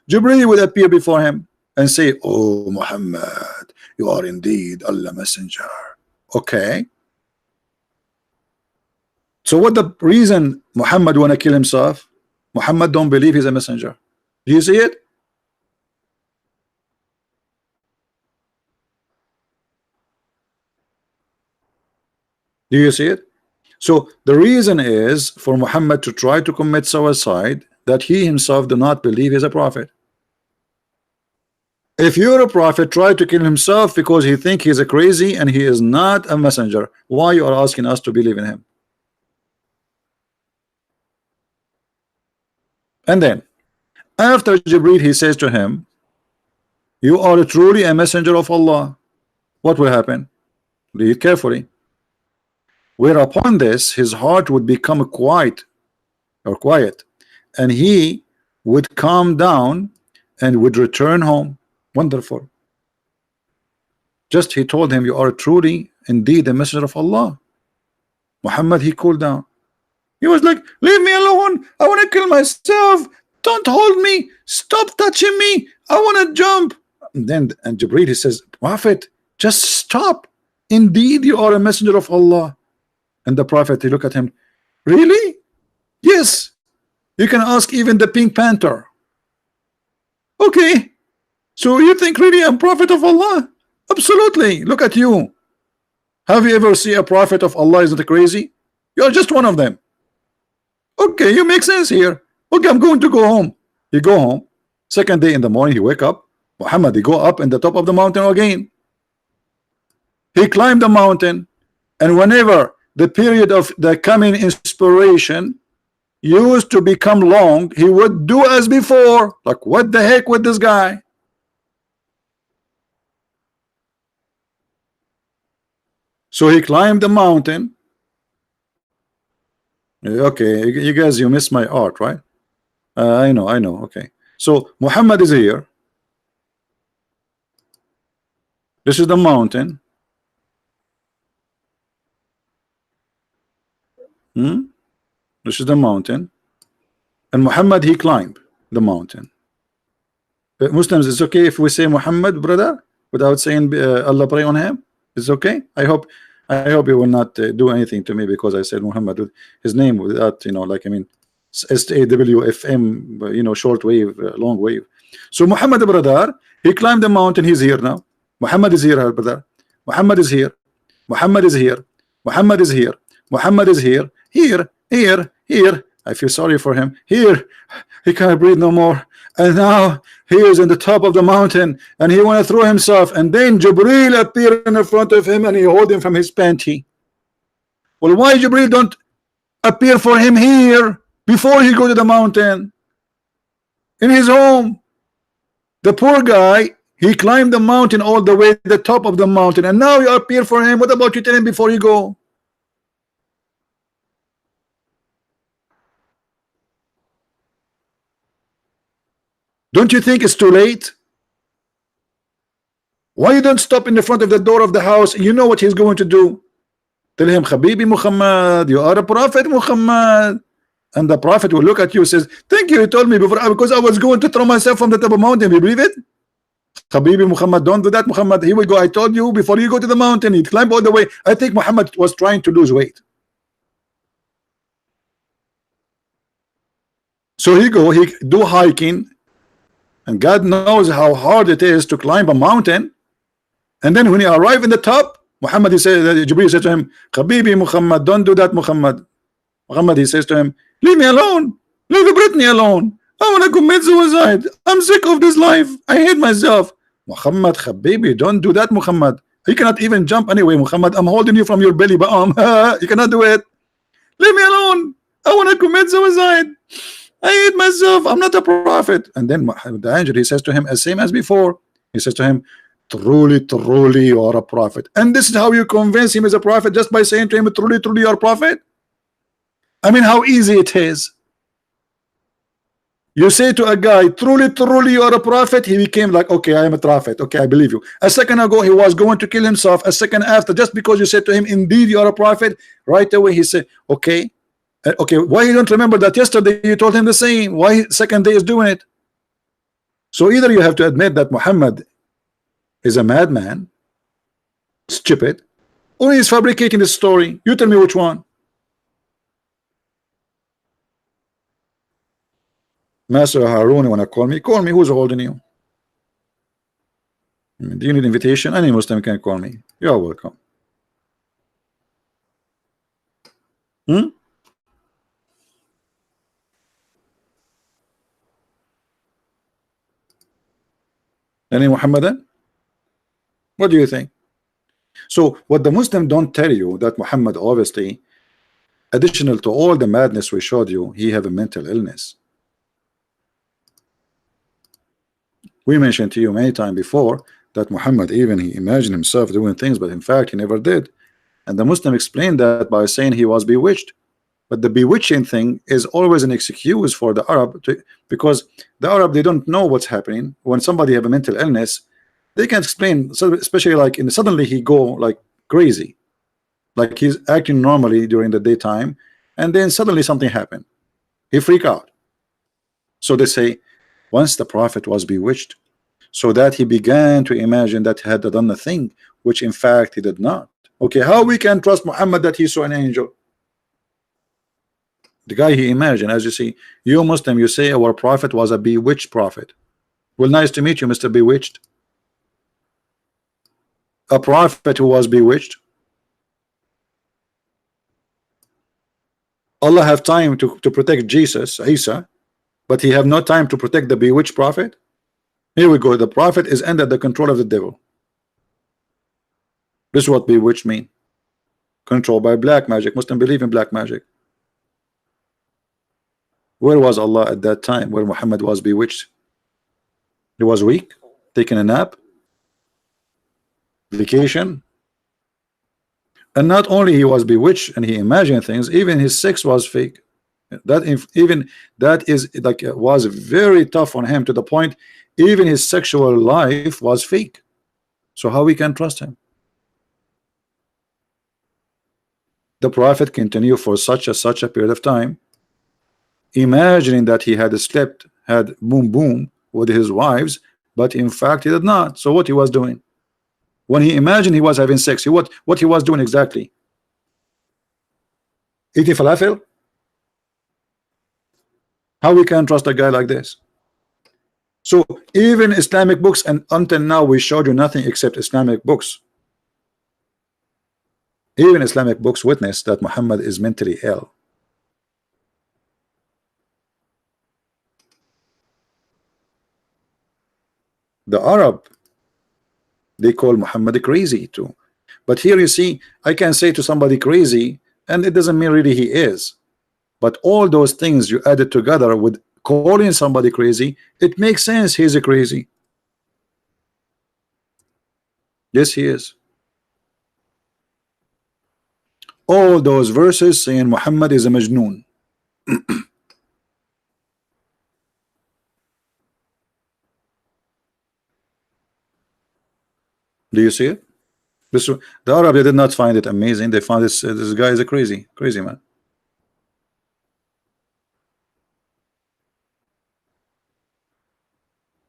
Speaker 1: Jibreel would appear before him and say, oh Muhammad, you are indeed Allah messenger. Okay, so what the reason Muhammad want to kill himself? Muhammad don't believe he's a messenger. Do you see it? Do you see it? So the reason is for Muhammad to try to commit suicide that he himself do not believe he's a prophet. If you're a prophet, try to kill himself because he think he's a crazy and he is not a messenger. Why you are asking us to believe in him? And then after Jibreel, he says to him, you are truly a messenger of Allah. What will happen? Read carefully. Whereupon this, his heart would become quiet, and he would calm down and would return home. Wonderful. Just he told him, you are truly indeed a messenger of Allah. Muhammad, he cooled down. He was like, leave me alone, I want to kill myself, don't hold me, stop touching me, I want to jump. And Jibreel, he says, Prophet, just stop, indeed you are a messenger of Allah. And the Prophet, he looked at him, really? Yes, you can ask even the Pink Panther. Okay, so you think really I'm prophet of Allah? Absolutely, look at you. Have you ever seen a prophet of Allah? Isn't it crazy? You're just one of them. Okay, you make sense here. Okay, I'm going to go home. He go home. Second day in the morning, he wake up. Muhammad, he go up in the top of the mountain again. He climbed the mountain, and whenever the period of the coming inspiration used to become long, he would do as before. Like, what the heck with this guy? So he climbed the mountain. Okay, you guys, you missed my art, right? I know. Okay, so Muhammad is here. This is the mountain. This is the mountain, and Muhammad, he climbed the mountain. Muslims, it's okay if we say Muhammad, brother, without saying Allah pray on him? It's okay. I hope he will not do anything to me because I said Muhammad with his name without, like, I mean, SAWFM, short wave, long wave. So Muhammad, brother, he climbed the mountain. He's here now. Muhammad is here, brother. Muhammad is here. Muhammad is here. Muhammad is here. Muhammad is here. Here. I feel sorry for him. Here, he can't breathe no more. And now he is in the top of the mountain, and he want to throw himself. And then Jibreel appeared in front of him, and he hold him from his panty. Well, why Jibreel don't appear for him here before he go to the mountain? In his home. The poor guy, he climbed the mountain all the way to the top of the mountain, and now you appear for him. What about you tell him before you go? Don't you think it's too late? Why you don't stop in the front of the door of the house? You know what he's going to do. Tell him, Habibi Muhammad, you are a prophet, Muhammad. And the prophet will look at you and says, thank you, you told me before, because I was going to throw myself from the top of the mountain. You believe it? Habibi Muhammad, don't do that, Muhammad. Here we go. I told you before you go to the mountain, he climbed all the way. I think Muhammad was trying to lose weight. So he do hiking, and God knows how hard it is to climb a mountain. And then when he arrived in the top, Muhammad, he said, Jibreel said to him, Habibi Muhammad, don't do that, Muhammad. Muhammad, he says to him, leave me alone. Leave Brittany alone. I want to commit suicide. I'm sick of this life. I hate myself. Muhammad, Habibi, don't do that, Muhammad. You cannot even jump anyway, Muhammad. I'm holding you from your belly, but you cannot do it. Leave me alone. I want to commit suicide. I hate myself. I'm not a prophet. And then the angel, he says to him, as same as before, he says to him, truly, truly, you are a prophet. And this is how you convince him as a prophet, just by saying to him, truly, truly, you are a prophet. I mean, how easy it is. You say to a guy, truly, truly, you are a prophet. He became like, okay, I am a prophet. Okay, I believe you. A second ago, he was going to kill himself. A second after, just because you said to him, indeed, you are a prophet, right away he said, okay. Okay, why you don't remember that yesterday you told him the same? Why second day is doing it? So either you have to admit that Muhammad is a madman, stupid, or he is fabricating the story. You tell me which one. Master Harun, you want to call me? Call me. Who's holding you? Do you need invitation? Any Muslim can call me. You are welcome. Any Muhammadan? What do you think? So what the Muslim don't tell you, that Muhammad, obviously, additional to all the madness we showed you, he have a mental illness. We mentioned to you many times before that Muhammad, even he imagined himself doing things, but in fact he never did. And the Muslim explained that by saying he was bewitched. But the bewitching thing is always an excuse for the Arab because the Arab, they don't know what's happening. When somebody have a mental illness, they can't explain. So especially like suddenly he go like crazy, like he's acting normally during the daytime, and then suddenly something happened. He freak out. So they say once the Prophet was bewitched, so that he began to imagine that he had done a thing which in fact he did not. Okay, how we can trust Muhammad that he saw an angel? The guy he imagined, as you see, you Muslim, you say our prophet was a bewitched prophet. Well, nice to meet you, Mr. Bewitched. A prophet who was bewitched. Allah have time to protect Jesus, Isa, but he have no time to protect the bewitched prophet. Here we go. The prophet is under the control of the devil. This is what bewitched mean. Controlled by black magic. Muslim believe in black magic. Where was Allah at that time where Muhammad was bewitched? He was weak, taking a nap, vacation. And not only he was bewitched and he imagined things, even his sex was fake. Even that is like was very tough on him, to the point even his sexual life was fake. So how we can trust him? The Prophet continued for such a period of time, imagining that he had slept, had boom with his wives, but in fact he did not. So what he was doing? When he imagined he was having sex, what he was doing exactly? Eating falafel? How we can trust a guy like this? So even Islamic books, and until now we showed you nothing except Islamic books. Even Islamic books witness that Muhammad is mentally ill. The Arab, they call Muhammad crazy too. But here you see, I can say to somebody crazy, and it doesn't mean really he is. But all those things you added together with calling somebody crazy, it makes sense he's a crazy. Yes, he is. All those verses saying Muhammad is a majnoon. Do you see it? The Arab, they did not find it amazing. They found this guy is a crazy man.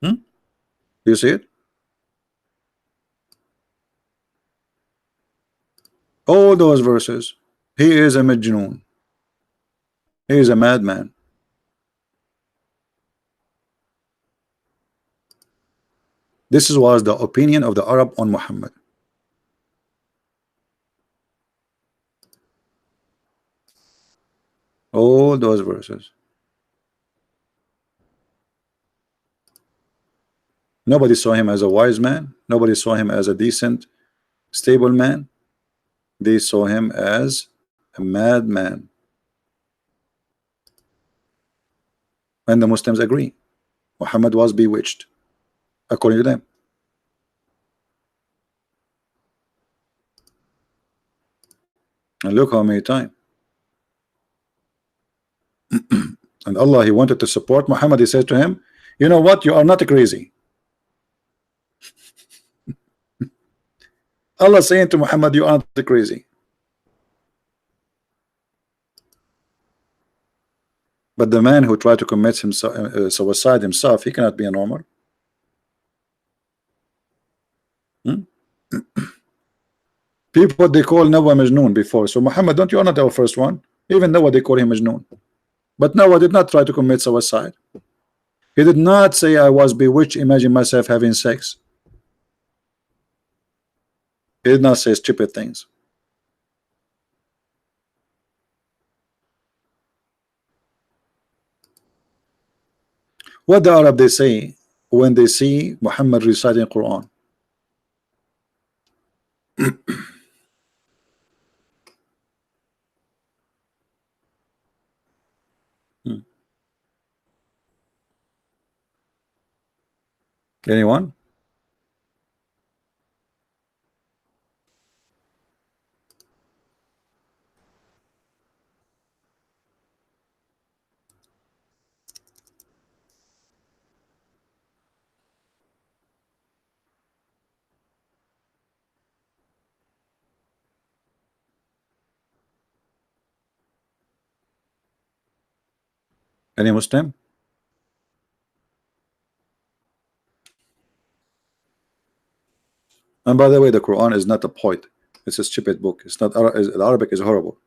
Speaker 1: Do you see it? All those verses. He is a majnoon. He is a madman. This was the opinion of the Arab on Muhammad. All those verses. Nobody saw him as a wise man. Nobody saw him as a decent, stable man. They saw him as a madman. And the Muslims agree. Muhammad was bewitched, according to them. And look how many times. And Allah, He wanted to support Muhammad. He said to him, you know what, you are not crazy. Allah saying to Muhammad, you aren't crazy. But the man who tried to commit himself, suicide himself, he cannot be a normal. People they call Nawa Majnoon before. So Muhammad, don't you are not our first one. Even Nawa they call him Majnoon. But Nawa did not try to commit suicide. He did not say I was bewitched, imagine myself having sex. He did not say stupid things. What the Arab they say when they see Muhammad reciting Quran? Anyone? Any Muslim? And by the way, the Quran is not a poet. It's a stupid book. It's not Arabic is horrible.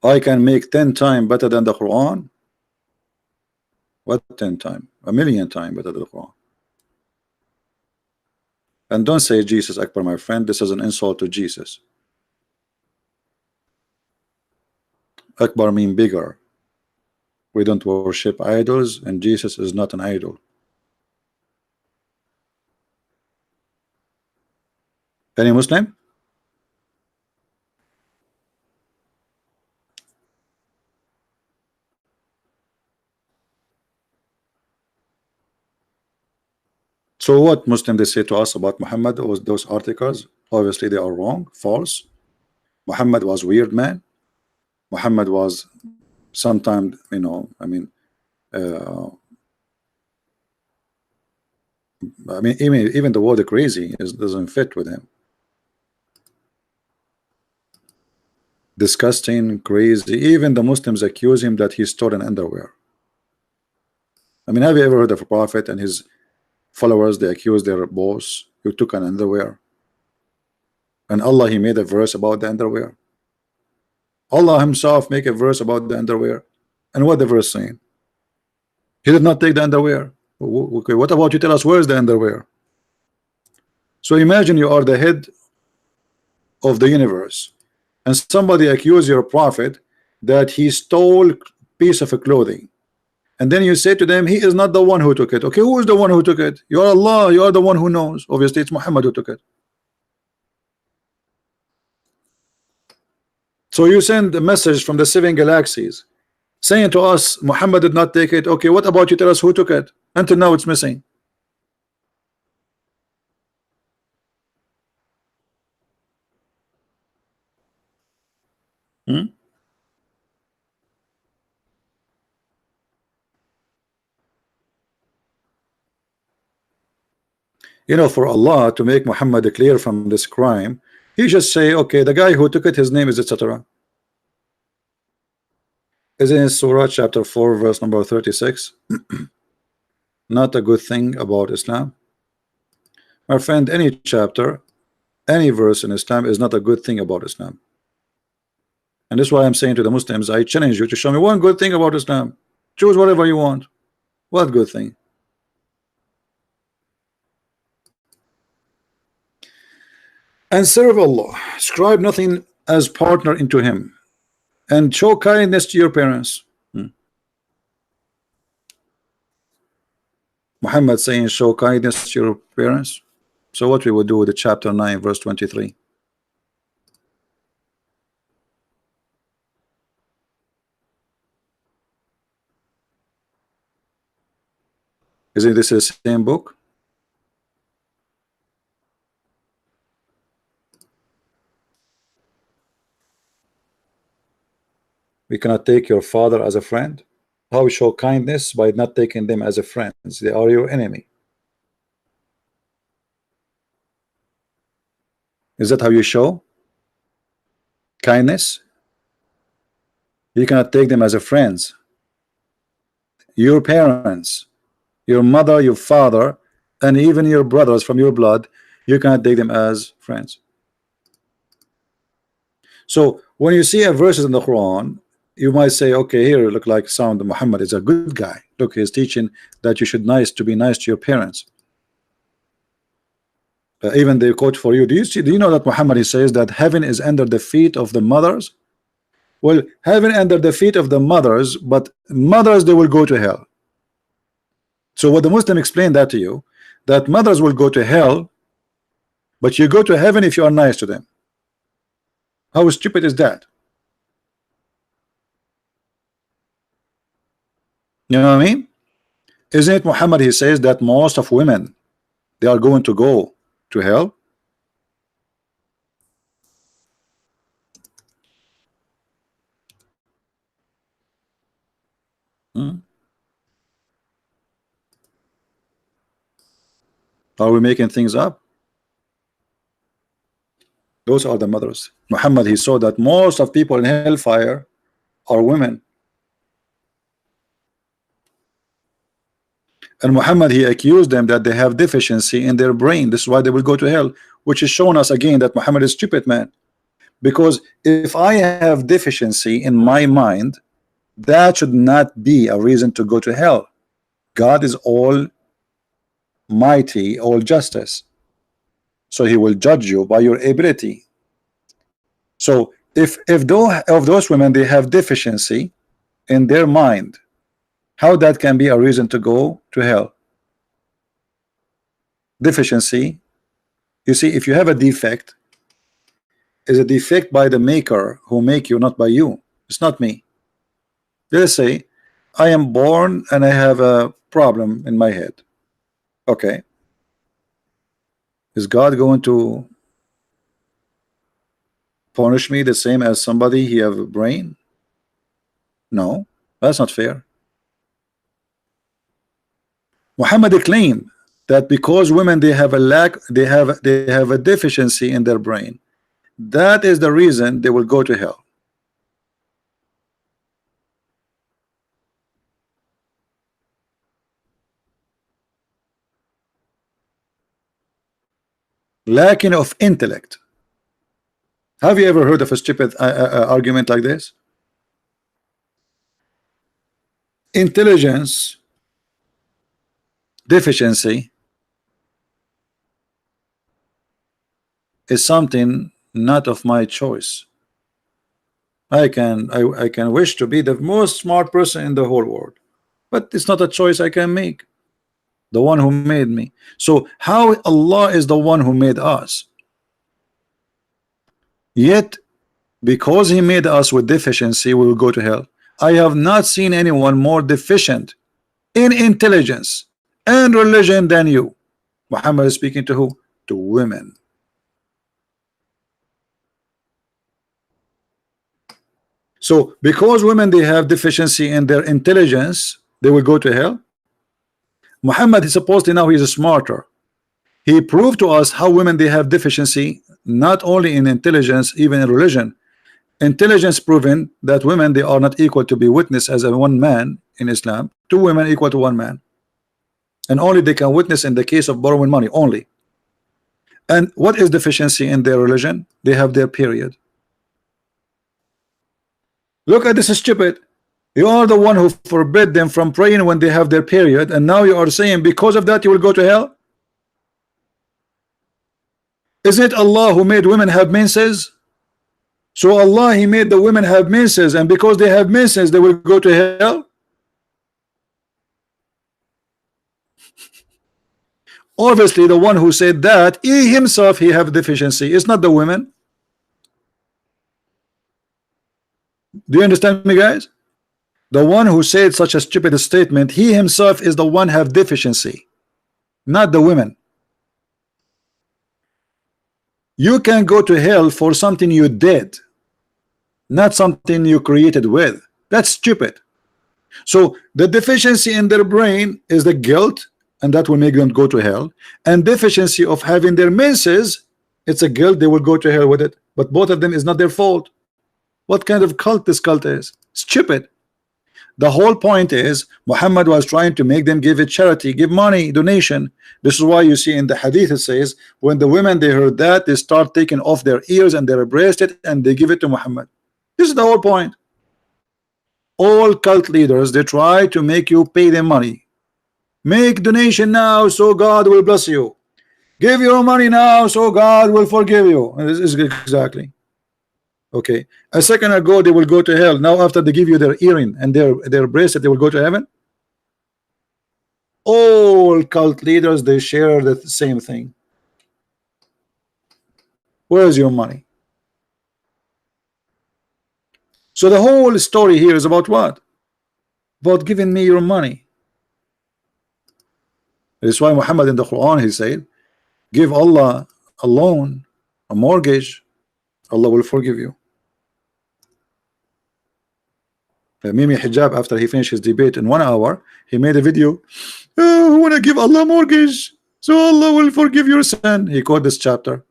Speaker 1: I can make 10 times better than the Quran. What 10 times? 1,000,000 times better than the Quran. And don't say Jesus Akbar, my friend. This is an insult to Jesus. Akbar means bigger. We don't worship idols, and Jesus is not an idol. Any Muslim? So what Muslim they say to us about Muhammad was those articles? Obviously they are wrong, false. Muhammad was weird man. Muhammad was sometimes, you know, I mean, even the word crazy doesn't fit with him. Disgusting, crazy. Even the Muslims accuse him that he stole an underwear. I mean, have you ever heard of a prophet and his followers? They accuse their boss who took an underwear, and Allah He made a verse about the underwear. Allah Himself make a verse about the underwear, and what the verse saying? He did not take the underwear. Okay, what about you tell us where's the underwear? So imagine you are the head of the universe, and somebody accuse your prophet that he stole piece of clothing, and then you say to them he is not the one who took it. Okay, who is the one who took it? You are Allah, you are the one who knows. Obviously it's Muhammad who took it. So you send a message from the 7 galaxies saying to us Muhammad did not take it. Okay, what about you tell us who took it? Until now it's missing. You know, for Allah to make Muhammad clear from this crime, He just say, okay, the guy who took it, his name is etc. Isn't it Surah chapter 4 verse number 36? Not a good thing about Islam, my friend. Any chapter any verse in Islam is not a good thing about Islam. And that's why I'm saying to the Muslims, I challenge you to show me one good thing about Islam. Choose whatever you want. What good thing? And serve Allah, ascribe nothing as partner into him, and show kindness to your parents. Muhammad saying show kindness to your parents. So what we would do with the chapter 9 verse 23? Isn't this the same book? We cannot take your father as a friend. How we show kindness? By not taking them as a friends. They are your enemy. Is that how you show kindness? You cannot take them as a friends. Your parents, your mother, your father, and even your brothers from your blood, you cannot take them as friends. So when you see a verses in the Quran, you might say, okay, here look like sound Muhammad is a good guy. Look, he's teaching that you should be nice to your parents. Even they quote for you. Do you know that Muhammad, he says that heaven is under the feet of the mothers? Well, heaven under the feet of the mothers, but mothers, they will go to hell. So what the Muslim explained that to you, that mothers will go to hell, but you go to heaven if you are nice to them. How stupid is that? You know what I mean? Isn't it Muhammad, he says that most of women, they are going to go to hell? Are we making things up? Those are the mothers. Muhammad, he saw that most of people in hellfire are women. And Muhammad, he accused them that they have deficiency in their brain. This is why they will go to hell, which is showing us again that Muhammad is stupid, man. Because if I have deficiency in my mind, that should not be a reason to go to hell. God is all mighty, all justice, so he will judge you by your ability. So if those women, they have deficiency in their mind, how that can be a reason to go to hell? Deficiency, you see, if you have a defect, is a defect by the maker who make you, not by you. It's not me. Let's say I am born and I have a problem in my head. Okay, is God going to punish me the same as somebody he have a brain? No, that's not fair. Muhammad claimed that because women, they have a deficiency in their brain, that is the reason they will go to hell. Lacking of intellect. Have you ever heard of a stupid argument like this? Intelligence deficiency is something not of my choice. I can wish to be the most smart person in the whole world, but it's not a choice I can make. The one who made me. So how Allah is the one who made us, yet because he made us with deficiency, we will go to hell? I have not seen anyone more deficient in intelligence and religion than you. Muhammad is speaking to who? To women. So because women, they have deficiency in their intelligence, they will go to hell. Muhammad is supposedly, now he is smarter. He proved to us how women, they have deficiency not only in intelligence, even in religion. Intelligence proven that women, they are not equal to be witness as a one man in Islam. Two women equal to one man, and only they can witness in the case of borrowing money only. And what is deficiency in their religion? They have their period. Look at this stupid. You are the one who forbid them from praying when they have their period, and now you are saying because of that you will go to hell. Isn't it Allah who made women have menses? So Allah, He made the women have menses, and because they have menses they will go to hell. Obviously the one who said that, he himself, he have deficiency. It's not the women. Do you understand me, guys? The one who said such a stupid statement, he himself is the one have deficiency, not the women. You can go to hell for something you did, not something you created with. That's stupid. So the deficiency in their brain is the guilt, and that will make them go to hell. And deficiency of having their menses, it's a guilt, they will go to hell with it. But both of them is not their fault. What kind of cult this cult is? Stupid. The whole point is Muhammad was trying to make them give a charity, give money, donation. This is why you see in the hadith it says when the women they heard that, they start taking off their ears and their bracelet and they give it to Muhammad. This is the whole point. All cult leaders, they try to make you pay them money. Make donation now so God will bless you. Give your money now so God will forgive you. And this is exactly. Okay, a second ago they will go to hell. Now after they give you their earring and their bracelet, they will go to heaven. All cult leaders, they share the same thing. Where's your money? So the whole story here is about what? About giving me your money. That's why Muhammad in the Quran, he said, give Allah a loan, a mortgage, Allah will forgive you. Mimi Hijab, after he finished his debate in 1 hour, he made a video. Oh, I want to give Allah mortgage so Allah will forgive your sin. He quoted this chapter.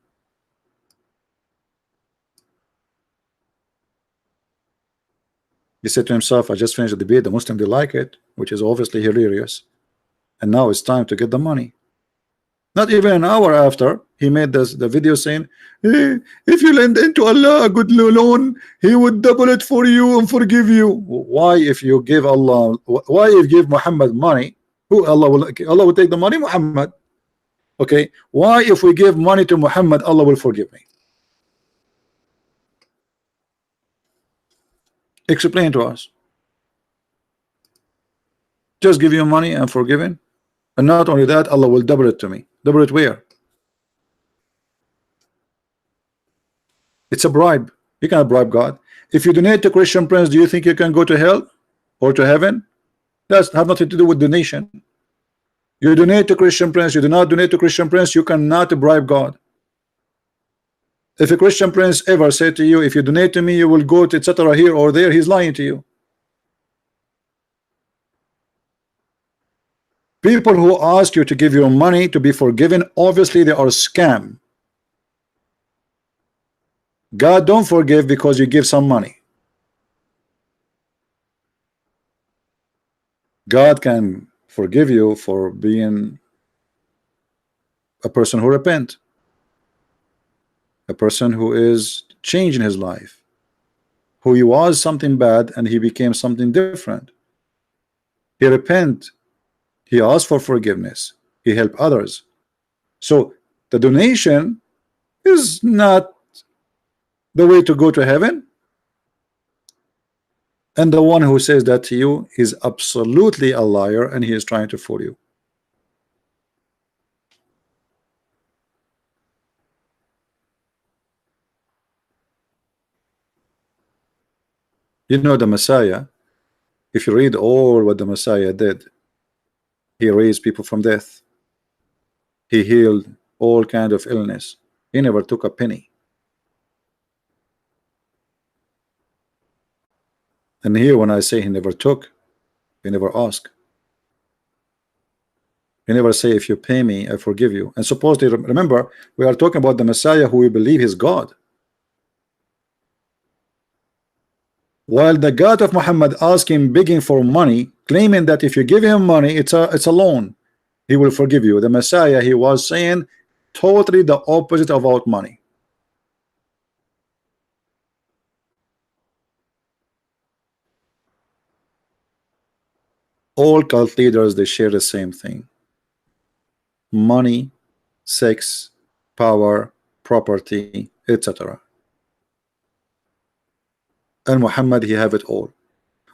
Speaker 1: He said to himself, I just finished the debate, the Muslim they like it, which is obviously hilarious, and now it's time to get the money. Not even an hour after, he made the video saying, hey, if you lend into Allah a good loan, He would double it for you and forgive you. Why, if you give Allah, why if you give Muhammad money, who Allah will take the money? Muhammad. Okay, why if we give money to Muhammad, Allah will forgive me? Explain to us. Just give you money and forgiven, and not only that, Allah will double it to me. Double it where? It's a bribe. You cannot bribe God. If you donate to Christian Prince, do you think you can go to hell or to heaven? That have nothing to do with donation. You donate to Christian Prince, you do not donate to Christian Prince, you cannot bribe God. If a Christian Prince ever said to you, if you donate to me, you will go to etc. here or there, he's lying to you. People who ask you to give your money to be forgiven, obviously they are a scam. God don't forgive because you give some money. God can forgive you for being a person who repent, a person who is changing his life, who he was something bad and he became something different. He repent. He asked for forgiveness. He helped others. So the donation is not the way to go to heaven. And the one who says that to you is absolutely a liar, and he is trying to fool you. You know the Messiah, if you read all what the Messiah did, he raised people from death. He healed all kind of illness. He never took a penny. And here when I say he never took, he never asked. He never say, if you pay me, I forgive you. And supposedly, remember, we are talking about the Messiah who we believe is God. While the God of Muhammad asked him, begging for money, claiming that if you give him money, it's a loan, he will forgive you. The Messiah, he was saying, totally the opposite about money. All cult leaders, they share the same thing: money, sex, power, property, etc. And Muhammad, he have it all.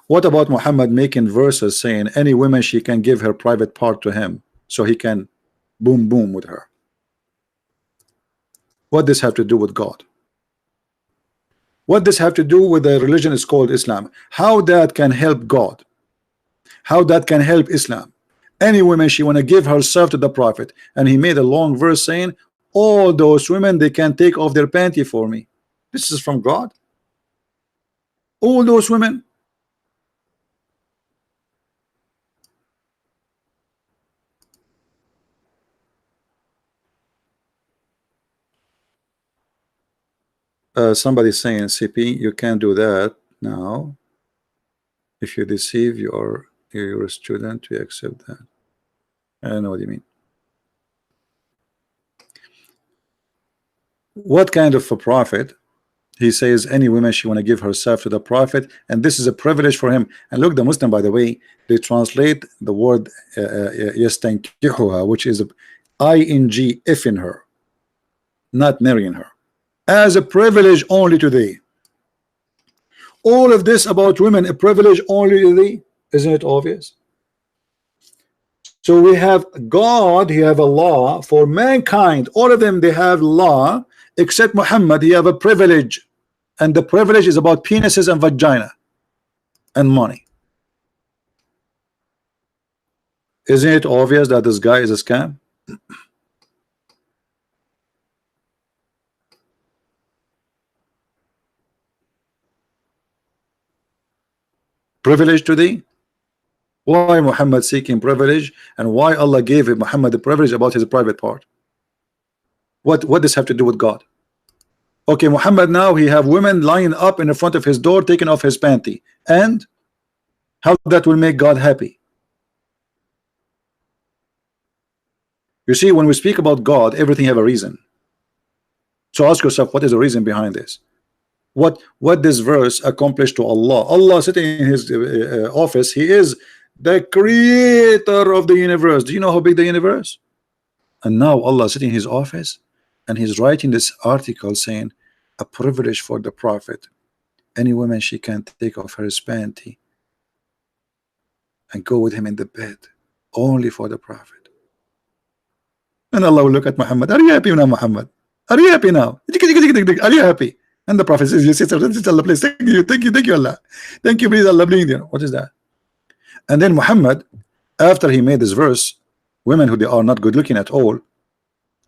Speaker 1: What about Muhammad making verses saying any woman she can give her private part to him so he can boom boom with her? What does this have to do with God? What does this have to do with the religion is called Islam? How that can help God? How that can help Islam? Any woman she want to give herself to the Prophet, and he made a long verse saying all those women, they can take off their panty for me. This is from God. All those women. Somebody saying, CP, you can't do that now. If you deceive you're a student, we accept that. I don't know what you mean. What kind of a prophet? He says any woman she want to give herself to the Prophet, and this is a privilege for him. And look, the Muslim, by the way, they translate the word yastankihuha, which is ing, if in her, not marrying her, as a privilege only to thee. All of this about women, a privilege only to thee. Isn't it obvious? So we have God, he have a law for mankind. All of them, they have law, except Muhammad, he have a privilege. And the privilege is about penises and vagina and money. Isn't it obvious that this guy is a scam? Privilege to thee? Why Muhammad seeking privilege, and why Allah gave Muhammad the privilege about his private part? What does this have to do with God? Okay, Muhammad, now he have women lying up in the front of his door taking off his panty, and how that will make God happy? You see, when we speak about God, everything have a reason. So ask yourself, what is the reason behind this? What this verse accomplished to Allah? Allah sitting in his office, he is the creator of the universe. Do you know how big the universe? And now Allah sitting in his office, and he's writing this article saying a privilege for the Prophet. Any woman she can take off her panty and go with him in the bed, only for the Prophet. And Allah will look at Muhammad. Are you happy now, Muhammad? Are you happy now? Are you happy? And the Prophet says, yes, Allah, please, thank you, Allah. Thank you, please, Allah, please. What is that? And then Muhammad, after he made this verse, women who they are not good looking at all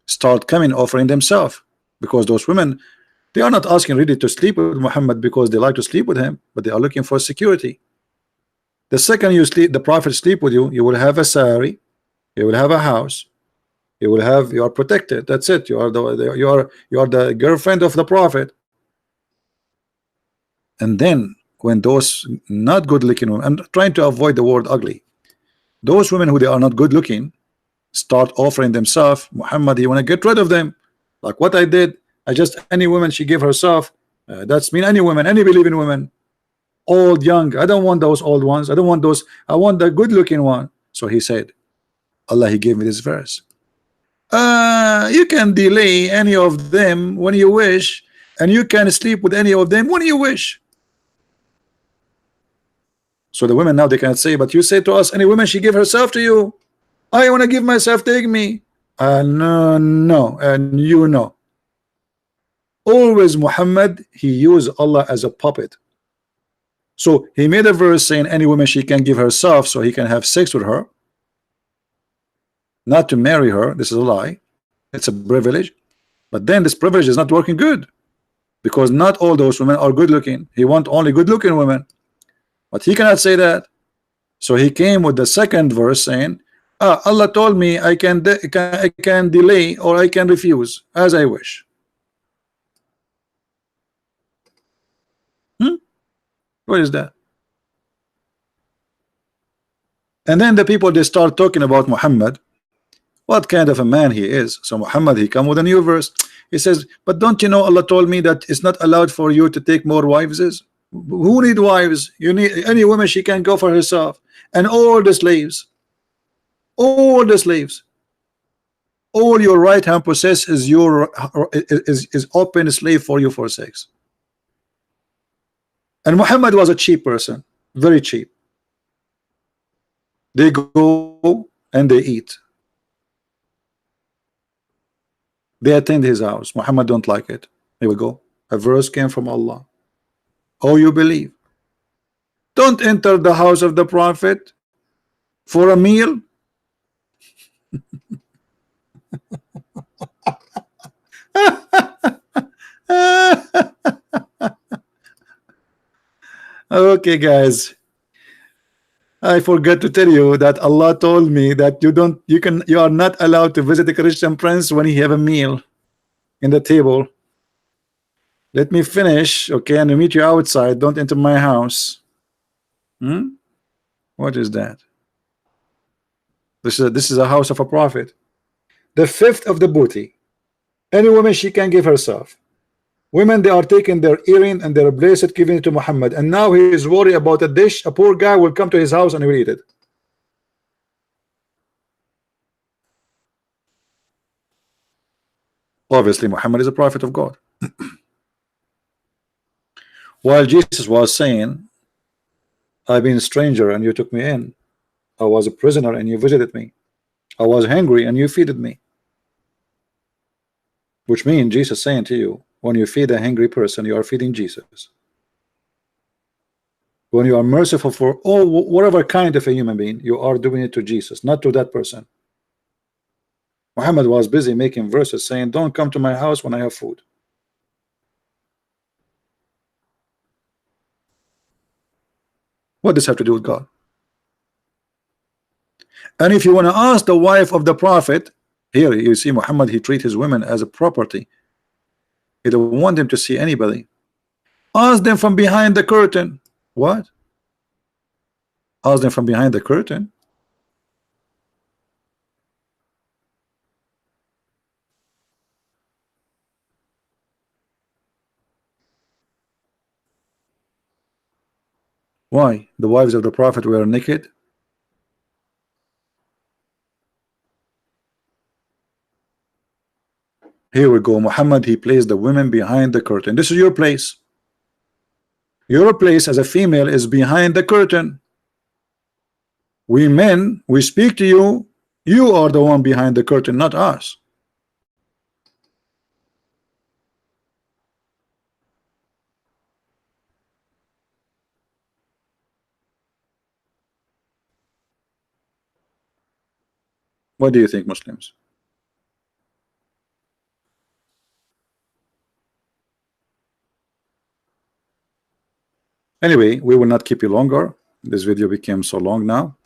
Speaker 1: start coming offering themselves, because those women, they are not asking really to sleep with Muhammad because they like to sleep with him, but they are looking for security. The second you sleep, the Prophet sleep with you, you will have a salary, you will have a house, you are protected. That's it. You are the girlfriend of the Prophet. And then when those not good looking women, I'm trying to avoid the word ugly, those women who they are not good looking start offering themselves, Muhammad, you want to get rid of them, like what I did. I just, any woman she give herself, that's mean any woman, any believing woman, old, young. I don't want those old ones. I don't want those. I want the good looking one. So he said, Allah, he gave me this verse. You can delay any of them when you wish, and you can sleep with any of them when you wish. So the women now, they cannot say, but you say to us, any woman she give herself to you, I want to give myself, take me. No, and you know. Always Muhammad, he used Allah as a puppet. So he made a verse saying any woman she can give herself so he can have sex with her, not to marry her. This is a lie. It's a privilege. But then this privilege is not working good, because not all those women are good looking. He want only good looking women, but he cannot say that. So he came with the second verse saying, Allah told me I can delay or I can refuse as I wish. What is that? And then the people, they start talking about Muhammad what kind of a man he is. So Muhammad, he come with a new verse. He says, but don't you know Allah told me that it's not allowed for you to take more wives? Who need wives? You need any woman, she can go for herself. And all the slaves, all the slaves, all your right hand possess is your is open slave for you for sex. And Muhammad was a cheap person, very cheap. They go and they eat. They attend his house. Muhammad don't like it. Here we go. A verse came from Allah. Oh, you believe? Don't enter the house of the Prophet for a meal. Okay, guys. I forgot to tell you that Allah told me that you are not allowed to visit a Christian prince when he have a meal in the table. Let me finish, okay, and I'll meet you outside. Don't enter my house. What is that? This is a house of a prophet. The fifth of the booty. Any woman, she can give herself. Women, they are taking their earring and their bracelet, giving it to Muhammad, and now he is worried about a dish. A poor guy will come to his house and he will eat it. Obviously Muhammad is a prophet of God. While Jesus was saying, I've been a stranger and you took me in. I was a prisoner and you visited me. I was hungry and you feeded me. Which means Jesus saying to you, when you feed a hungry person, you are feeding Jesus. When you are merciful for whatever kind of a human being, you are doing it to Jesus, not to that person. Muhammad was busy making verses saying, don't come to my house when I have food. What does this have to do with God? And if you want to ask the wife of the prophet, here you see Muhammad, he treats his women as a property. He don't want them to see anybody. Ask them from behind the curtain. What? Ask them from behind the curtain? Why? The wives of the prophet were naked? Here we go. Muhammad, he placed the women behind the curtain. This is your place. Your place as a female is behind the curtain. We men, we speak to you. You are the one behind the curtain, not us. What do you think, Muslims? Anyway, we will not keep you longer. This video became so long now.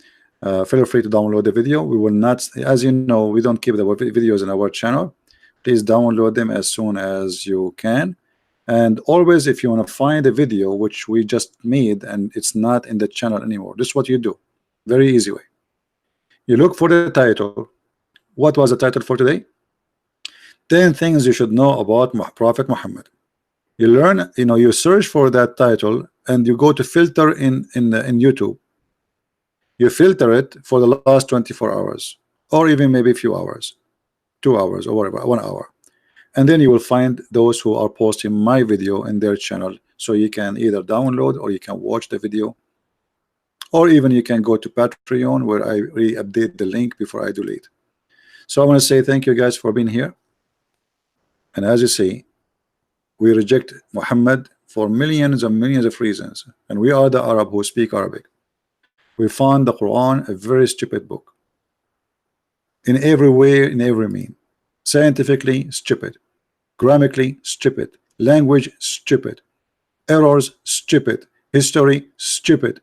Speaker 1: Feel free to download the video. We will not, as you know, we don't keep the videos in our channel. Please download them as soon as you can. And always, if you want to find a video which we just made and it's not in the channel anymore, this is what you do. Very easy way. You look for the title. What was the title for today? 10 things you should know about Prophet Muhammad. You learn, you search for that title and you go to filter in YouTube. You filter it for the last 24 hours or even maybe a few hours, 2 hours or whatever, 1 hour, and then you will find those who are posting my video in their channel, so you can either download or you can watch the video, or even you can go to Patreon where I re-update the link before I delete. So I want to say thank you guys for being here. And as you see, we reject Muhammad for millions and millions of reasons, and we are the Arab who speak Arabic. We found the Quran a very stupid book in every way, in every mean. Scientifically stupid, grammatically stupid, language stupid, errors stupid, history stupid.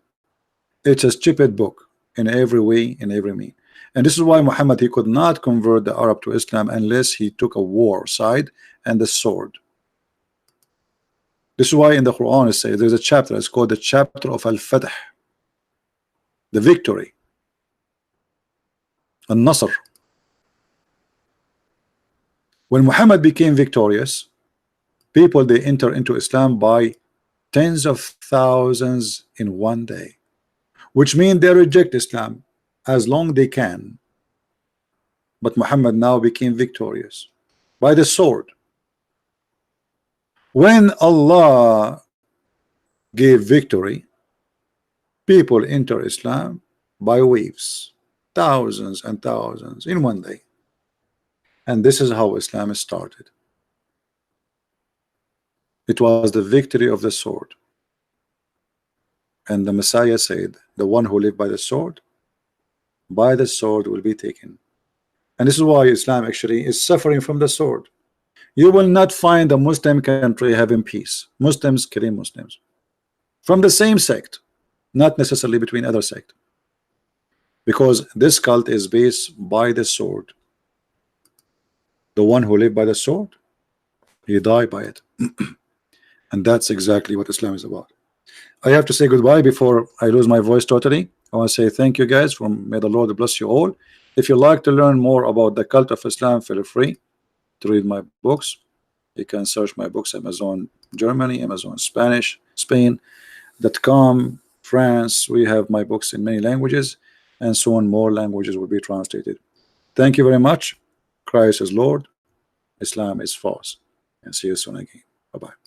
Speaker 1: It's a stupid book in every way, in every mean. And this is why Muhammad, he could not convert the Arab to Islam unless he took a war side and the sword. This is why in the Quran it says there's a chapter, it's called the chapter of Al-Fatah, the victory, Al-Nasr. When Muhammad became victorious, people, they enter into Islam by tens of thousands in one day, which means they reject Islam as long they can. But Muhammad now became victorious by the sword. When Allah gave victory, people enter Islam by waves, thousands and thousands in one day. And this is how Islam started. It was the victory of the sword. And the Messiah said, the one who lived by the sword will be taken. And this is why Islam actually is suffering from the sword. You will not find a Muslim country having peace. Muslims killing Muslims from the same sect, not necessarily between other sect, because this cult is based by the sword. The one who lived by the sword, he died by it. And that's exactly what Islam is about. I have to say goodbye before I lose my voice totally. I want to say thank you guys. May the Lord bless you all. If you like to learn more about the cult of Islam, feel free to read my books. You can search my books, Amazon Germany, Amazon Spanish, Spain.com, France. We have my books in many languages, and soon more languages will be translated. Thank you very much. Christ is Lord, Islam is false, and see you soon again. Bye-bye.